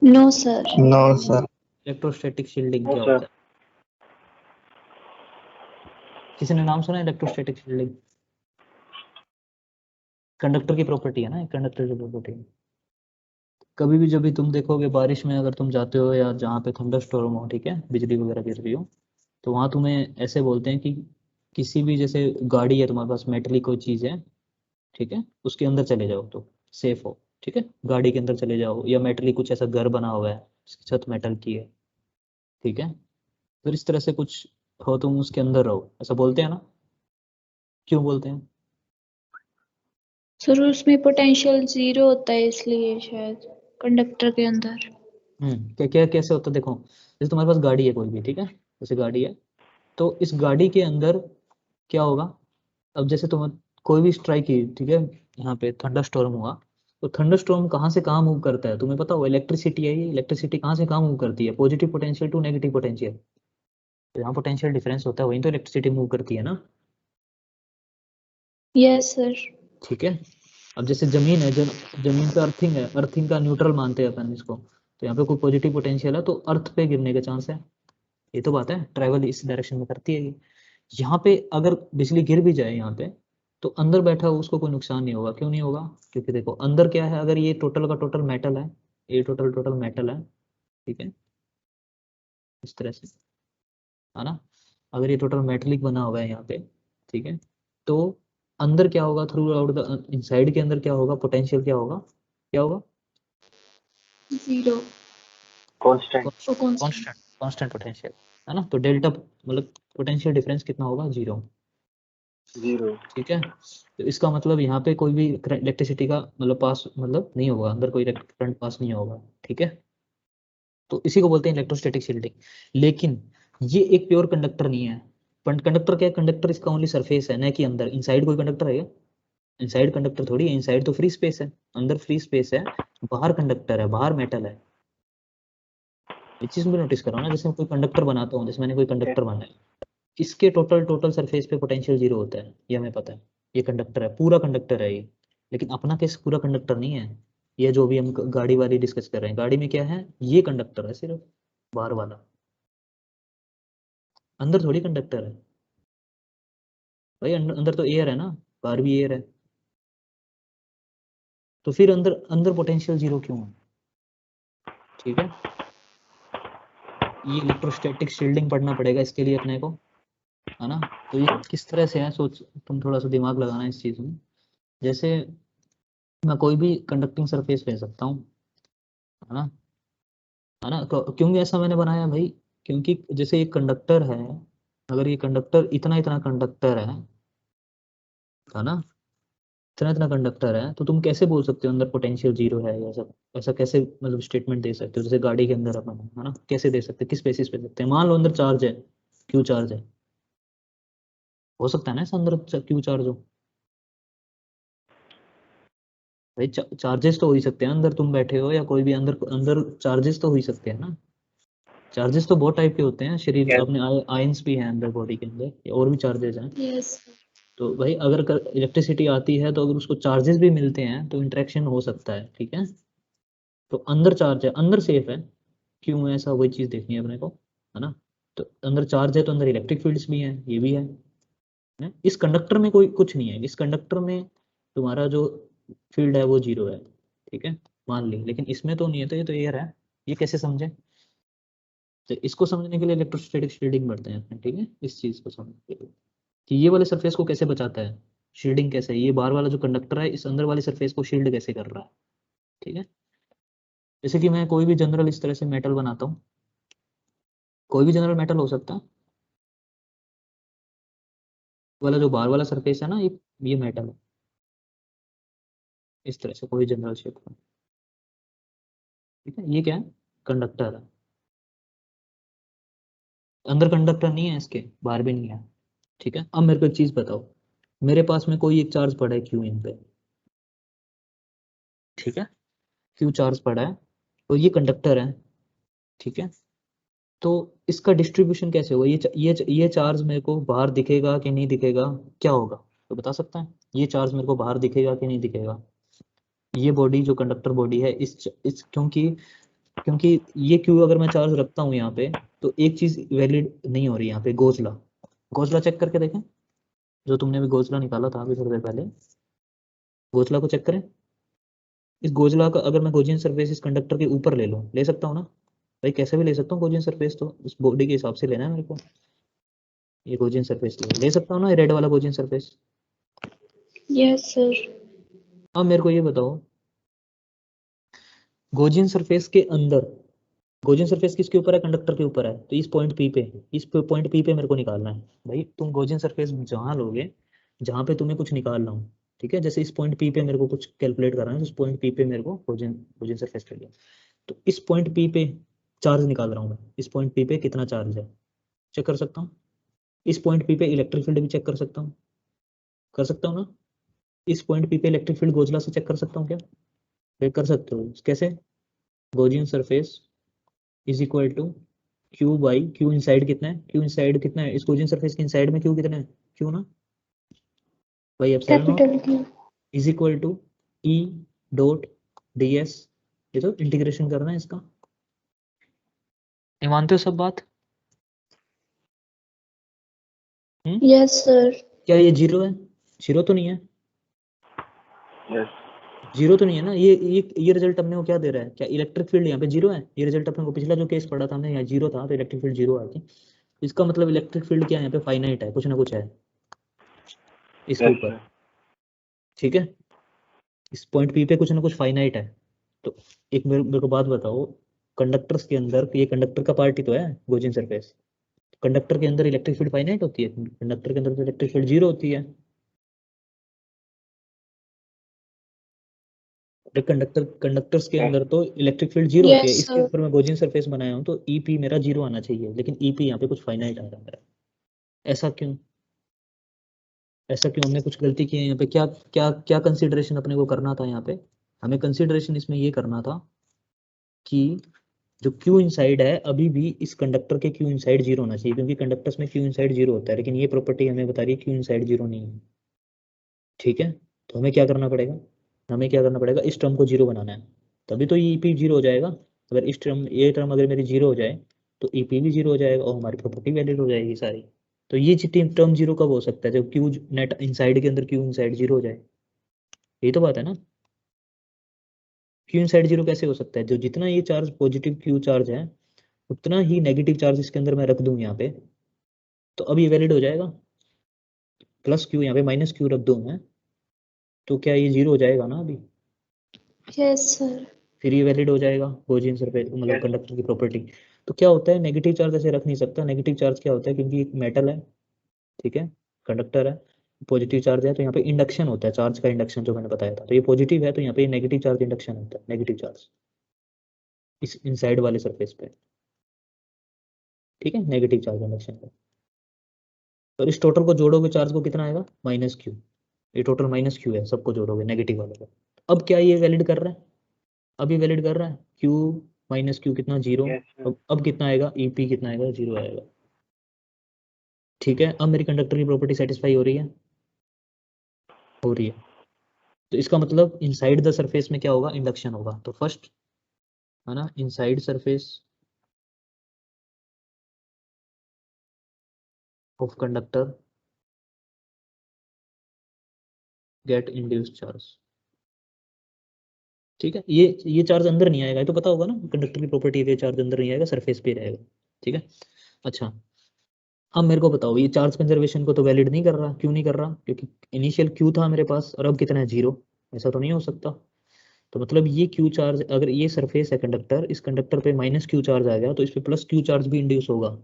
No sir. No sir. Electrostatic shielding No, क्या sir. होता है? किसी ने नाम सुना इलेक्ट्रोस्टैटिक शील्डिंग? कंडक्टर की प्रॉपर्टी है ना, कंडक्टर की प्रॉपर्टी है। कभी भी जब भी तुम देखोगे बारिश में अगर तुम जाते हो या जहाँ पे थंडरस्टॉर्म हो, ठीक है, बिजली वगैरह गिर रही हो, तो वहाँ तुम्हें ऐसे बोलते हैं कि किसी भी, जैसे गाड़ी है तुम्हारे पास, मेटलिक कोई चीज़ है, ठीक है, उसके अंदर चले जाओ तो सेफ हो, ठीक है, गाड़ी के अंदर चले जाओ, या मेटलिक कुछ ऐसा घर बना हुआ है उसकी छत मेटल की है, ठीक है, फिर इस तरह से कुछ हो तुम उसके अंदर रहो, ऐसा बोलते हैं ना। क्यों बोलते हैं? सर उसमें पोटेंशियल 0 होता है इसलिए शायद कंडक्टर के अंदर। क्या क्या कैसे होता है देखो, जैसे तुम्हारे पास गाड़ी है कोई भी, ठीक है, जैसे गाड़ी है, तो इस गाड़ी के अंदर क्या होगा, अब जैसे तुम कोई भी स्ट्राइक की, ठीक है, यहाँ पे थंडर स्टॉर्म हुआ, तो थंडर स्टॉर्म कहाँ से कहाँ मूव करता है तुम्हें पता हो, इलेक्ट्रिसिटी है, ये इलेक्ट्रिसिटी कहाँ से कहाँ मूव करती है, positive potential to negative potential, तो यहाँ पोटेंशियल डिफरेंस होता है, वहीं तो इलेक्ट्रिसिटी मूव करती है ना, यस सर। ठीक है। अब जैसे जमीन है, जब जमीन पे अर्थिंग है, अर्थिंग का न्यूट्रल मानते हैं अपन इसको, तो यहाँ पे कोई पॉजिटिव पोटेंशियल है तो अर्थ पे गिरने के चांस है, ये तो बात है, ट्रैवल इस डायरेक्शन में करती है ये। यहाँ पे अगर बिजली गिर भी जाए यहाँ पे, तो अंदर बैठा हो उसको कोई नुकसान नहीं होगा, क्यों नहीं होगा, क्योंकि देखो अंदर क्या है, अगर ये टोटल का टोटल मेटल है, ये टोटल टोटल मेटल है, ठीक है, इस तरह से, है ना, अगर ये टोटल मेटलिक बना हुआ है यहाँ पे, ठीक है, तो अंदर क्या होगा, थ्रू आउट द इनसाइड के अंदर क्या होगा, पोटेंशियल क्या होगा, क्या होगा, जीरो कांस्टेंट। और कांस्टेंट। कांस्टेंट, कांस्टेंट पोटेंशियल, है ना। तो डेल्टा मतलब पोटेंशियल डिफरेंस कितना होगा, 0। 0। ठीक है, तो इसका मतलब यहाँ पे कोई भी इलेक्ट्रिसिटी का मतलब पास मतलब नहीं होगा, अंदर कोई करंट पास नहीं होगा। ठीक है, तो इसी को बोलते हैं इलेक्ट्रोस्टैटिक शील्डिंग। लेकिन ये एक प्योर कंडक्टर नहीं है। कंडक्टर क्या है, कंडक्टर इसका ओनली सरफेस है, न कि अंदर। इनसाइड कोई कंडक्टर है क्या, इनसाइड कंडक्टर थोड़ी है, इनसाइड तो फ्री स्पेस है, अंदर फ्री स्पेस है, बाहर कंडक्टर है, बाहर मेटल है। ये चीज मैं नोटिस कर रहा हूँ ना, जैसे मैं कोई कंडक्टर बनाता हूँ, जैसे मैंने कोई कंडक्टर बनाया, इसके टोटल सरफेस पे पोटेंशियल 0 होता है, ये हमें पता है। ये कंडक्टर है, पूरा कंडक्टर है ये। लेकिन अपना केस पूरा कंडक्टर नहीं है। ये जो भी हम गाड़ी वाली डिस्कस कर रहे हैं, गाड़ी में क्या है, ये कंडक्टर है सिर्फ, बाहर वाला, अंदर थोड़ी कंडक्टर है भाई। अंदर तो एयर है ना, बाहर भी एयर है। तो फिर अंदर अंदर पोटेंशियल 0 क्यों है। ठीक है, ये इलेक्ट्रोस्टैटिक शील्डिंग पढ़ना पड़ेगा इसके लिए अपने को, है ना। तो ये किस तरह से है, सोच, तुम थोड़ा सा दिमाग लगाना इस चीज में। जैसे मैं कोई भी कंडक्टिंग सरफेस ले सकता हूँ, है ना, है ना। क्यों ऐसा मैंने बनाया भाई, क्योंकि जैसे एक कंडक्टर है, अगर ये कंडक्टर इतना इतना कंडक्टर है ना, इतना इतना कंडक्टर है, तो तुम कैसे बोल सकते हो अंदर पोटेंशियल 0 है, या ऐसा ऐसा कैसे मतलब स्टेटमेंट दे सकते हो, जैसे गाड़ी के अंदर अपन, है ना, कैसे दे सकते हैं, किस बेसिस पे सकते हैं। मान लो अंदर चार्ज है, क्यू चार्ज है, हो सकता है ना ऐसा अंदर क्यू चार्ज हो भाई। चार्जेस तो हो ही सकते हैं अंदर, तुम बैठे हो या कोई भी अंदर, अंदर चार्जेस तो हो ही सकते हैं ना। चार्जेस तो बहुत टाइप के होते हैं, शरीर यस। अपने आयंस भी हैं अंदर बॉडी के अंदर, या और भी चार्जेस हैं। यस। तो भाई अगर इलेक्ट्रिसिटी आती है, तो अगर उसको चार्जेस भी मिलते हैं, तो इंटरेक्शन हो सकता है। ठीक है, तो अंदर चार्ज है, अंदर सेफ है, क्यों है ऐसा, वही चीज देखनी है अपने को, है ना। तो अंदर चार्ज है, तो अंदर इलेक्ट्रिक फील्ड्स भी हैं, ये भी है? इस कंडक्टर में कोई कुछ नहीं है, इस कंडक्टर में तुम्हारा जो फील्ड है वो 0 है। ठीक है, मान ली, लेकिन इसमें तो नहीं है, तो ये तो एयर है। ये कैसे समझे, तो इसको समझने के लिए इलेक्ट्रोस्टैटिक शील्डिंग बढ़ते हैं अपने। ठीक है, इस चीज को समझने के लिए कि ये वाले सरफेस को कैसे बचाता है, शील्डिंग कैसे है, ये बाहर वाला जो कंडक्टर है इस अंदर वाले सरफेस को शील्ड कैसे कर रहा है। ठीक है, जैसे कि मैं कोई भी जनरल इस तरह से मेटल बनाता हूँ, कोई भी जनरल मेटल हो सकता है, वाला जो बाहर वाला सरफेस है ना, ये मेटल है, इस तरह से कोई जनरल शेप का। ठीक है, ये क्या है, कंडक्टर है, अंदर कंडक्टर नहीं है इसके, बाहर भी नहीं है। ठीक है, अब मेरे को एक चीज बताओ, मेरे पास में कोई एक चार्ज पड़ा है क्यू इन पे। ठीक है, क्यू चार्ज पड़ा है, तो ये कंडक्टर है। ठीक है, तो इसका डिस्ट्रीब्यूशन कैसे होगा, ये चार्ज मेरे को बाहर दिखेगा कि नहीं दिखेगा, क्या होगा, तो बता सकता है, ये चार्ज मेरे को बाहर दिखेगा कि नहीं दिखेगा। ये बॉडी जो कंडक्टर बॉडी है, इस क्योंकि क्योंकि ये क्यू अगर मैं चार्ज रखता हूँ यहाँ पे, तो एक चीज वैलिड नहीं हो रही यहाँ पे, गोजला। गोजला चेक करके देखें, जो तुमने भी गोजला निकाला था अभी थोड़ी देर पहले, गोजला को चेक करें। इस गोजला का अगर मैं गोजियन सरफेस इस कंडक्टर के ऊपर ले लूँ, ले सकता हूँ ना भाई, कैसे भी ले सकता हूँ गोजियन सरफेस, तो इस बॉडी के हिसाब से लेना है मेरे को। ये गोजियन सरफेस ले सकता हूँ ना, रेड वाला गोजियन सरफेस। Yes sir. अब मेरे को ये बताओ, गोजियन सरफेस के अंदर, गोजियन सरफेस किसके ऊपर है, कंडक्टर के ऊपर है, तो इस पॉइंट पी पे, इस पॉइंट पी पे मेरे को निकालना है भाई। तुम गोजियन सरफेस जहाँ लोगे, जहाँ पे तुम्हें कुछ निकालना हो, ठीक है, जैसे इस पॉइंट पी पे मेरे को कुछ कैलकुलेट करना है, तो इस पॉइंट पी पे मेरे को गोजियन गोजियन सरफेस ले लिया, तो इस पॉइंट पी पे चार्ज निकाल रहा हूँ मैं, इस पॉइंट पी पे कितना चार्ज है चेक कर सकता हूँ। इस पॉइंट पी पे इलेक्ट्रिक फील्ड भी चेक कर सकता हूँ ना। इस पॉइंट पी पे इलेक्ट्रिक फील्ड गोजला से चेक कर सकता हूँ क्या, चेक कर सकते हो कैसे, Gaussian surface is equal to Q by Q inside कितना है, क्यू इनसाइड कितना है, इस गोजियन सरफेस के इनसाइड में क्यू कितना है, क्यू ना भाई, epsilon naught capital Q. Is equal to E dot D S. ये तो इंटीग्रेशन करना है इसका, ये मानते हो सब बात। Yes sir. क्या ये 0 है, 0 तो नहीं है, यस। 0 तो नहीं है ना। ये रिजल्ट अपने को क्या दे रहा है, क्या इलेक्ट्रिक फील्ड यहाँ पे 0 है, ये रिजल्ट अपने को पिछला जो केस पढ़ा था हमने, यहाँ 0 था, तो इलेक्ट्रिक फील्ड 0 आई थी। इसका मतलब इलेक्ट्रिक फील्ड क्या है यहाँ पे, फाइनाइट है, कुछ ना कुछ है। इसके Yes, ऊपर, sir. ठीक है। इस पॉइंट पी पे कुछ ना कुछ फाइनाइट है। तो एक मेरे को बात बताओ, कंडक्टर्स के अंदर, ये कंडक्टर का पार्ट ही तो है गोजिन सरफेस, कंडक्टर के अंदर इलेक्ट्रिक फील्ड फाइनाइट होती है? कंडक्टर के अंदर तो इलेक्ट्रिक फील्ड जीरो होती है। कंडक्टर्स के Yes. अंदर तो इलेक्ट्रिक फील्ड जीरो होती है। यस इसके सर। ऊपर मैं गोजिन सरफेस बनाया हूँ तो ईपी मेरा जीरो आना चाहिए, लेकिन ईपी यहाँ पे कुछ फाइनाइट आ रहा है। ऐसा क्यों? ऐसा क्यों? हमने कुछ गलती की है यहाँ पे? क्या क्या क्या कंसिडरेशन अपने को करना था यहाँ पे? हमें कंसिडरेशन इसमें ये करना था कि जो क्यू इनसाइड है अभी भी इस कंडक्टर के क्यू इनसाइड जीरो होना चाहिए, क्योंकि कंडक्टर्स में क्यू इनसाइड जीरो होता है, लेकिन ये प्रॉपर्टी हमें बता रही है क्यू इनसाइड जीरो नहीं है। ठीक है, तो हमें क्या करना पड़ेगा? हमें क्या करना पड़ेगा? इस टर्म को जीरो बनाना है, तभी तो ईपी जीरो हो जाएगा। अगर इस टर्म, ये टर्म अगर मेरी जीरो हो जाए तो ईपी भी जीरो हो जाएगा और हमारी प्रॉपर्टी वैलिड हो जाएगी सारी। तो ये टर्म जीरो कब हो सकता है? जब क्यू नेट इनसाइड के अंदर क्यू इनसाइड जीरो हो जाए। यही तो बात है ना। क्यू इनसाइड जीरो कैसे हो सकता है? जो जितना ये चार्ज पॉजिटिव क्यू चार्ज है उतना ही नेगेटिव चार्ज इसके अंदर मैं रख दूं यहाँ पे, तो अब ये वैलिड हो जाएगा। प्लस क्यू यहाँ पे माइनस क्यू रख दूं मैं, तो क्या ये जीरो हो जाएगा ना अभी? Yes sir. फिर ये वैलिड हो जाएगा गोजियन सरफेस, मतलब Yes. कंडक्टर की प्रॉपर्टी। तो क्या होता है, नेगेटिव चार्ज ऐसे रख नहीं सकता। नेगेटिव चार्ज क्या होता है? क्योंकि एक मेटल है, ठीक है, कंडक्टर है, पॉजिटिव चार्ज है, तो यहाँ पे इंडक्शन होता है, चार्ज का इंडक्शन जो मैंने बताया था। तो ये पॉजिटिव है तो यहाँ पे नेगेटिव चार्ज इंडक्शन होता है, नेगेटिव चार्ज इस इनसाइड वाले सरफेस पे, ठीक है, नेगेटिव चार्ज इंडक्शन पे। और इस टोटल को जोड़ोगे चार्ज को, कितना आएगा? Minus Q. ये टोटल माइनस क्यू है, सबको जोड़ोगे नेगेटिव वाले को। अब क्या ये वैलिड कर रहा है? अब ये वैलिड कर रहा है। क्यू माइनस क्यू कितना? जीरो। Yes, sir. अब कितना आएगा? ईपी कितना आएगा? जीरो आएगा। ठीक है, अब मेरी कंडक्टर की प्रॉपर्टी सेटिस्फाई हो रही है? हो रही है। तो इसका मतलब इनसाइड द सरफेस में क्या होगा? इंडक्शन होगा। तो फर्स्ट है ना, inside surface of conductor get induced charge. ठीक है, ये चार्ज अंदर नहीं आएगा, ये तो पता होगा ना, कंडक्टर की प्रॉपर्टी है, ये चार्ज अंदर नहीं आएगा, सरफेस पे रहेगा। ठीक है, अच्छा, अब मेरे को बताओ, ये चार्ज कंजर्वेशन को तो वैलिड नहीं कर रहा। क्यों नहीं कर रहा? क्योंकि इनिशियल क्यू था मेरे पास और अब कितना है? जीरो। ऐसा तो नहीं हो सकता। तो मतलब ये क्यू चार्ज, अगर ये सरफेस है कंडक्टर, इस कंडक्टर पे माइनस क्यू चार्ज आ गया तो इस पे प्लस क्यू चार्ज भी इंड्यूस होगा।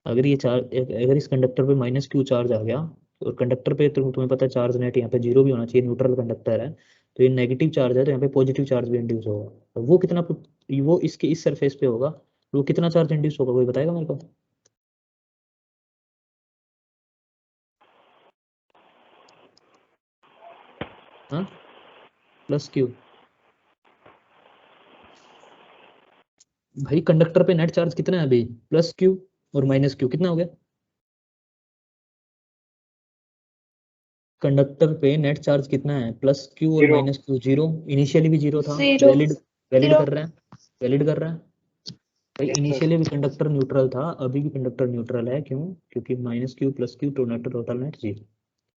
अगर ये चार्ज, अगर इस कंडक्टर पे माइनस क्यू चार्ज आ गया, और कंडक्टर पे तो तुम्हें पता है चार्ज नेट यहाँ पे जीरो भी होना चाहिए, न्यूट्रल कंडक्टर है, तो ये नेगेटिव चार्ज है तो यहाँ पे पॉजिटिव चार्ज भी इंड्यूस होगा। तो वो कितना, वो इसके इस सरफेस पे होगा, वो कितना चार्ज इंड्यूस होगा? कोई बताएगा मेरे को? हाँ, प्लस क्यू। भाई कंडक्टर पे नेट चार्ज कितना है अभी? प्लस क्यू और माइनस क्यू, कितना हो गया? कंडक्टर पे नेट चार्ज कितना है? प्लस क्यू और Zero. Minus Q, zero. Initially भी जीरो था। जीरो। Valid, valid zero. कर रहा है, वैलिड कर रहा है। भाई Yes, sir. इनिशियली भी कंडक्टर न्यूट्रल था, अभी भी कंडक्टर न्यूट्रल है। क्यों? क्योंकि माइनस क्यू प्लस क्यू तो नेट, टोटल नेट जीरो।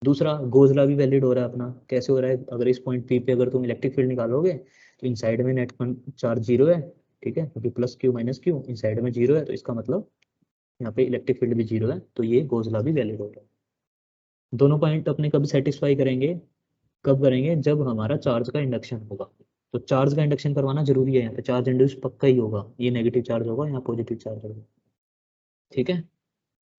दूसरा, गोजला भी वैलिड हो रहा है अपना। कैसे हो रहा है? अगर इस पॉइंट पी पे अगर तुम इलेक्ट्रिक फील्ड निकालोगे तो इन साइड में नेट चार्ज जीरो है, ठीक है, क्योंकि plus Q minus Q in side में जीरो है, तो इसका मतलब यहाँ पे इलेक्ट्रिक फील्ड भी जीरो है, तो ये गोजला भी वैलिड हो रहा है। दोनों पॉइंट अपने कब सेटिस्फाई करेंगे? कब करेंगे? जब हमारा चार्ज का इंडक्शन होगा। तो चार्ज का इंडक्शन करवाना जरूरी है, यहाँ पे चार्ज इंड्यूस पक्का ही होगा, ये नेगेटिव चार्ज होगा, यहाँ पॉजिटिव चार्ज होगा। ठीक है,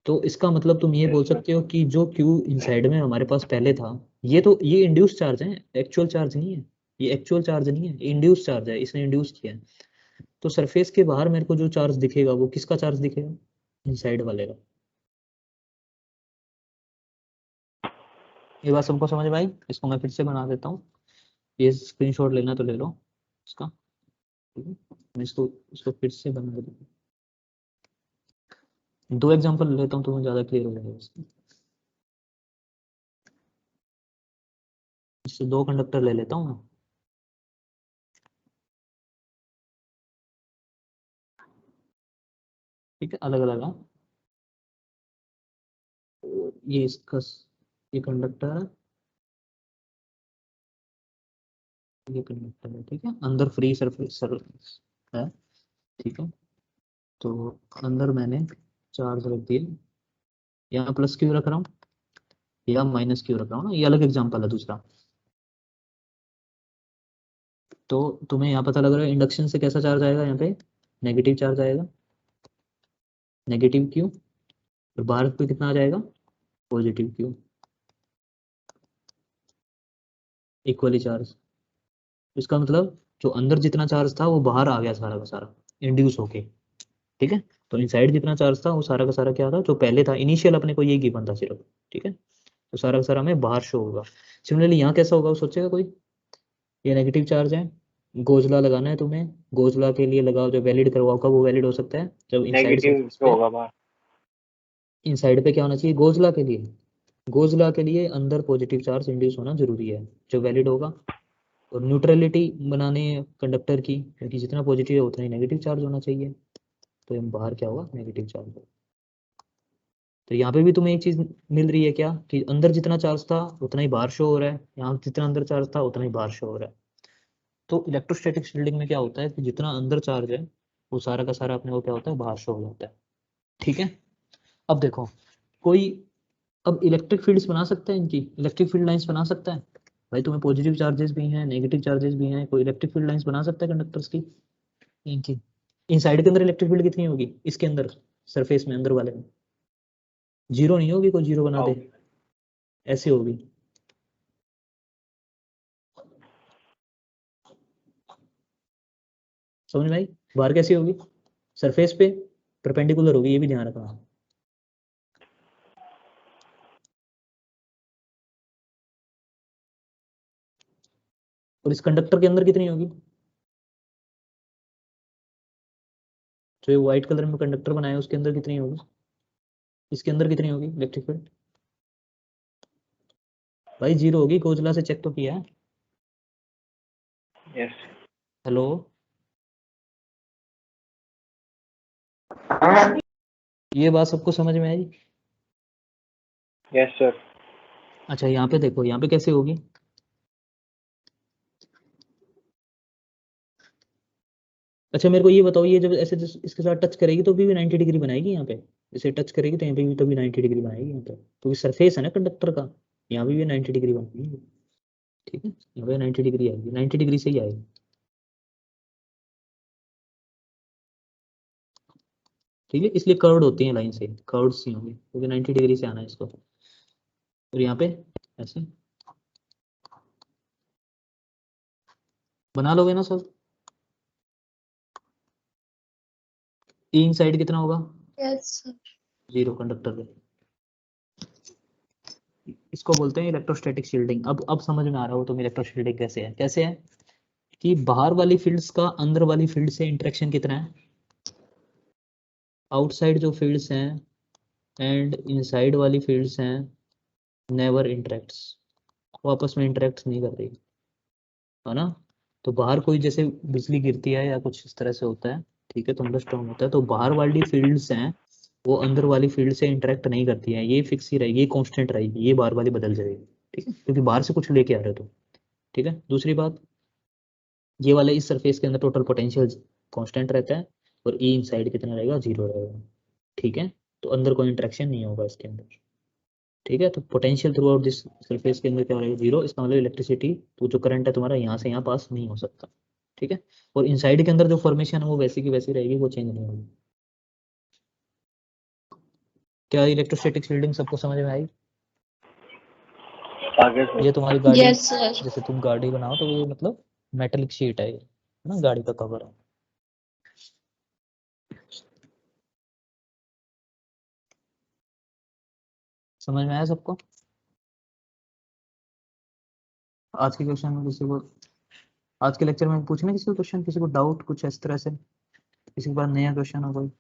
तो इसका मतलब तुम ये Yes, बोल sir. सकते हो कि जो क्यू इनसाइड में हमारे पास पहले था, ये तो ये इंड्यूस चार्ज है, एक्चुअल चार्ज नहीं है। ये एक्चुअल चार्ज नहीं है, इंड्यूस चार्ज है, इसने इंड्यूस किया है। तो सरफेस के बाहर मेरे को जो चार्ज दिखेगा वो किसका चार्ज दिखेगा? इनसाइड वाले का। ये बात सबको समझ में आई? इसको मैं फिर से बना देता हूँ, ये स्क्रीनशॉट लेना तो ले लो इसका, ठीक है। मैं इसको फिर से बना देता हूँ, दो एग्जांपल लेता हूँ तो ज़्यादा क्लियर हो जाएगा इसका। इससे दो कंडक्टर ले लेता हूँ मैं, ठीक है, अलग अलग है। ये इसका, ये कंडक्टर है, ये कंडक्टर है, ठीक है, अंदर फ्री सरफेस है, ठीक है। तो अंदर मैंने चार्ज रख दिया, यहाँ प्लस क्यू रख रहा हूँ, या माइनस क्यू रख रहा हूँ ना, ये अलग एग्जांपल है दूसरा। तो तुम्हें यहाँ पता लग रहा है इंडक्शन से कैसा चार्ज आएगा, यहाँ पे नेगेटिव चार्ज आएगा, नेगेटिव क्यू, और बाहर पे कितना आ जाएगा, पॉजिटिव क्यू, इक्वली चार्ज। इसका मतलब जो अंदर जितना चार्ज था वो बाहर आ गया सारा का सारा इंड्यूस होके, ठीक है। तो इनसाइड जितना चार्ज था वो सारा का सारा क्या था, जो पहले था इनिशियल अपने को ये गिवन था सिर्फ, ठीक है, तो सारा का सारा हमें बाहर शो होगा। सिमिलरली यहाँ कैसा होगा वो सोचेगा कोई, ये नेगेटिव चार्ज है, गोजला लगाना है तुम्हें, गोजला के लिए लगाओ, जो वैलिड करवाओ का वो वैलिड हो सकता है जब इनसाइड नेगेटिव सरफेस पे पे, होगा बाहर। इनसाइड पे क्या होना चाहिए, गोजला के लिए, गोजला के लिए अंदर पॉजिटिव चार्ज इंड्यूस होना जरूरी है जो वैलिड होगा। और न्यूट्रलिटी बनाने कंडक्टर की, क्योंकि जितना पॉजिटिव है उतना ही नेगेटिव चार्ज होना चाहिए, तो हम बाहर क्या होगा, नेगेटिव चार्ज होगा। तो यहाँ पे भी तुम्हें एक चीज मिल रही है क्या, कि अंदर जितना चार्ज था उतना ही बाहर शो हो रहा है, यहाँ जितना अंदर चार्ज था उतना ही बाहर शो हो रहा है। तो इलेक्ट्रोस्टैटिक शील्डिंग में क्या होता है कि जितना अंदर चार्ज है वो सारा का सारा अपने को क्या होता है, बाहर शो हो जाता है, ठीक है। अब देखो कोई, अब इलेक्ट्रिक फील्ड्स बना सकते हैं, इनकी इलेक्ट्रिक फील्ड लाइंस बना सकता है भाई, तुम्हें पॉजिटिव चार्जेस भी हैं नेगेटिव चार्जेस भी हैं, कोई इलेक्ट्रिक फील्ड लाइंस बना सकता है कंडक्टर्स की, इनकी इनसाइड के अंदर इलेक्ट्रिक फील्ड कितनी होगी, इसके अंदर सरफेस में अंदर वाले में, जीरो नहीं होगी, कोई जीरो बना दे, ऐसे होगी। समझ में आई, बाहर कैसी होगी, सरफेस पे परपेंडिकुलर होगी, ये भी ध्यान रखना। और इस कंडक्टर के अंदर कितनी होगी, जो ये व्हाइट कलर में कंडक्टर बनाया उसके अंदर कितनी होगी, इसके अंदर कितनी होगी इलेक्ट्रिक फील्ड, भाई जीरो होगी, कोजला से चेक तो किया है। यस। हेलो, ये बात सबको समझ में आई। Yes sir. अच्छा यहाँ पे देखो, यहाँ पे कैसे होगी, अच्छा मेरे को ये बताओ, ये जब ऐसे इसके साथ टच करेगी तो भी 90 डिग्री बनाएगी, यहाँ पे इसे टच करेगी तो यहाँ पे भी तो भी 90 डिग्री बनाएगी यहाँ पे, क्योंकि सरफेस है ना कंडक्टर का, यहाँ पे भी 90 डिग्री बनाएगी, ठीक है, यहाँ पे 90 डिग्री आएगी, 90 डिग्री से ही आएगी, ठीक है, इसलिए कर्व्ड होती है लाइन से, कर्व्ड सी होंगी क्योंकि 90 डिग्री से आना है इसको। और यहाँ पे ऐसे बना लोगे ना सब, ई इन साइड कितना होगा, यस सर। जीरो कंडक्टर पे, इसको बोलते हैं इलेक्ट्रोस्टैटिक शील्डिंग। अब समझ में आ रहा हो तुम इलेक्ट्रोशील्डिंग कैसे है, कैसे है कि बाहर वाली फील्ड्स का अंदर वाली फील्ड से इंटरेक्शन कितना है, आउटसाइड जो फील्ड्स हैं एंड इनसाइड वाली फील्ड्स हैं नेवर इंटरेक्ट्स, वो आपस में इंटरेक्ट नहीं कर रही, है ना। तो बाहर कोई जैसे बिजली गिरती है या कुछ इस तरह से होता है, ठीक है, थंडरस्टॉर्म होता है, तो बाहर वाली फील्ड्स हैं वो अंदर वाली फील्ड से इंटरेक्ट नहीं करती है, ये फिक्स ही रहेगी, ये कांस्टेंट रहेगी, ये बार वाली बदल जाएगी, ठीक है, क्योंकि बाहर से कुछ लेके आ रहे हो तो, ठीक है। दूसरी बात, ये वाले इस सरफेस के अंदर टोटल पोटेंशियल कांस्टेंट रहता है, और ई इनसाइड कितना रहेगा, जीरो रहेगा, ठीक है। तो अंदर कोई इंटरेक्शन नहीं होगा इसके अंदर, ठीक है। तो potential through out this surface के अंदर क्या रहेगा, जीरो, इसका मतलब इलेक्ट्रिसिटी, तो जो करंट है तुम्हारा यहाँ से यहाँ पास नहीं हो सकता, ठीक है। और इनसाइड के अंदर जो फॉर्मेशन है वो वैसी की वैसी रहेगी, वो चेंज नहीं होगी। क्या इलेक्ट्रोस्टैटिक शील्डिंग सबको समझ में आई। आगे सर। ये तुम्हारी गाड़ी, यस सर। जैसे तुम गाड़ी बनाओ तो ये मतलब मेटेलिक शीट है ये, है ना, गाड़ी का कवर है। समझ में आया सबको। आज के क्वेश्चन में किसी को, आज के लेक्चर में पूछना किसी को क्वेश्चन, किसी को डाउट कुछ इस तरह से, किसी के पास नया क्वेश्चन हो कोई।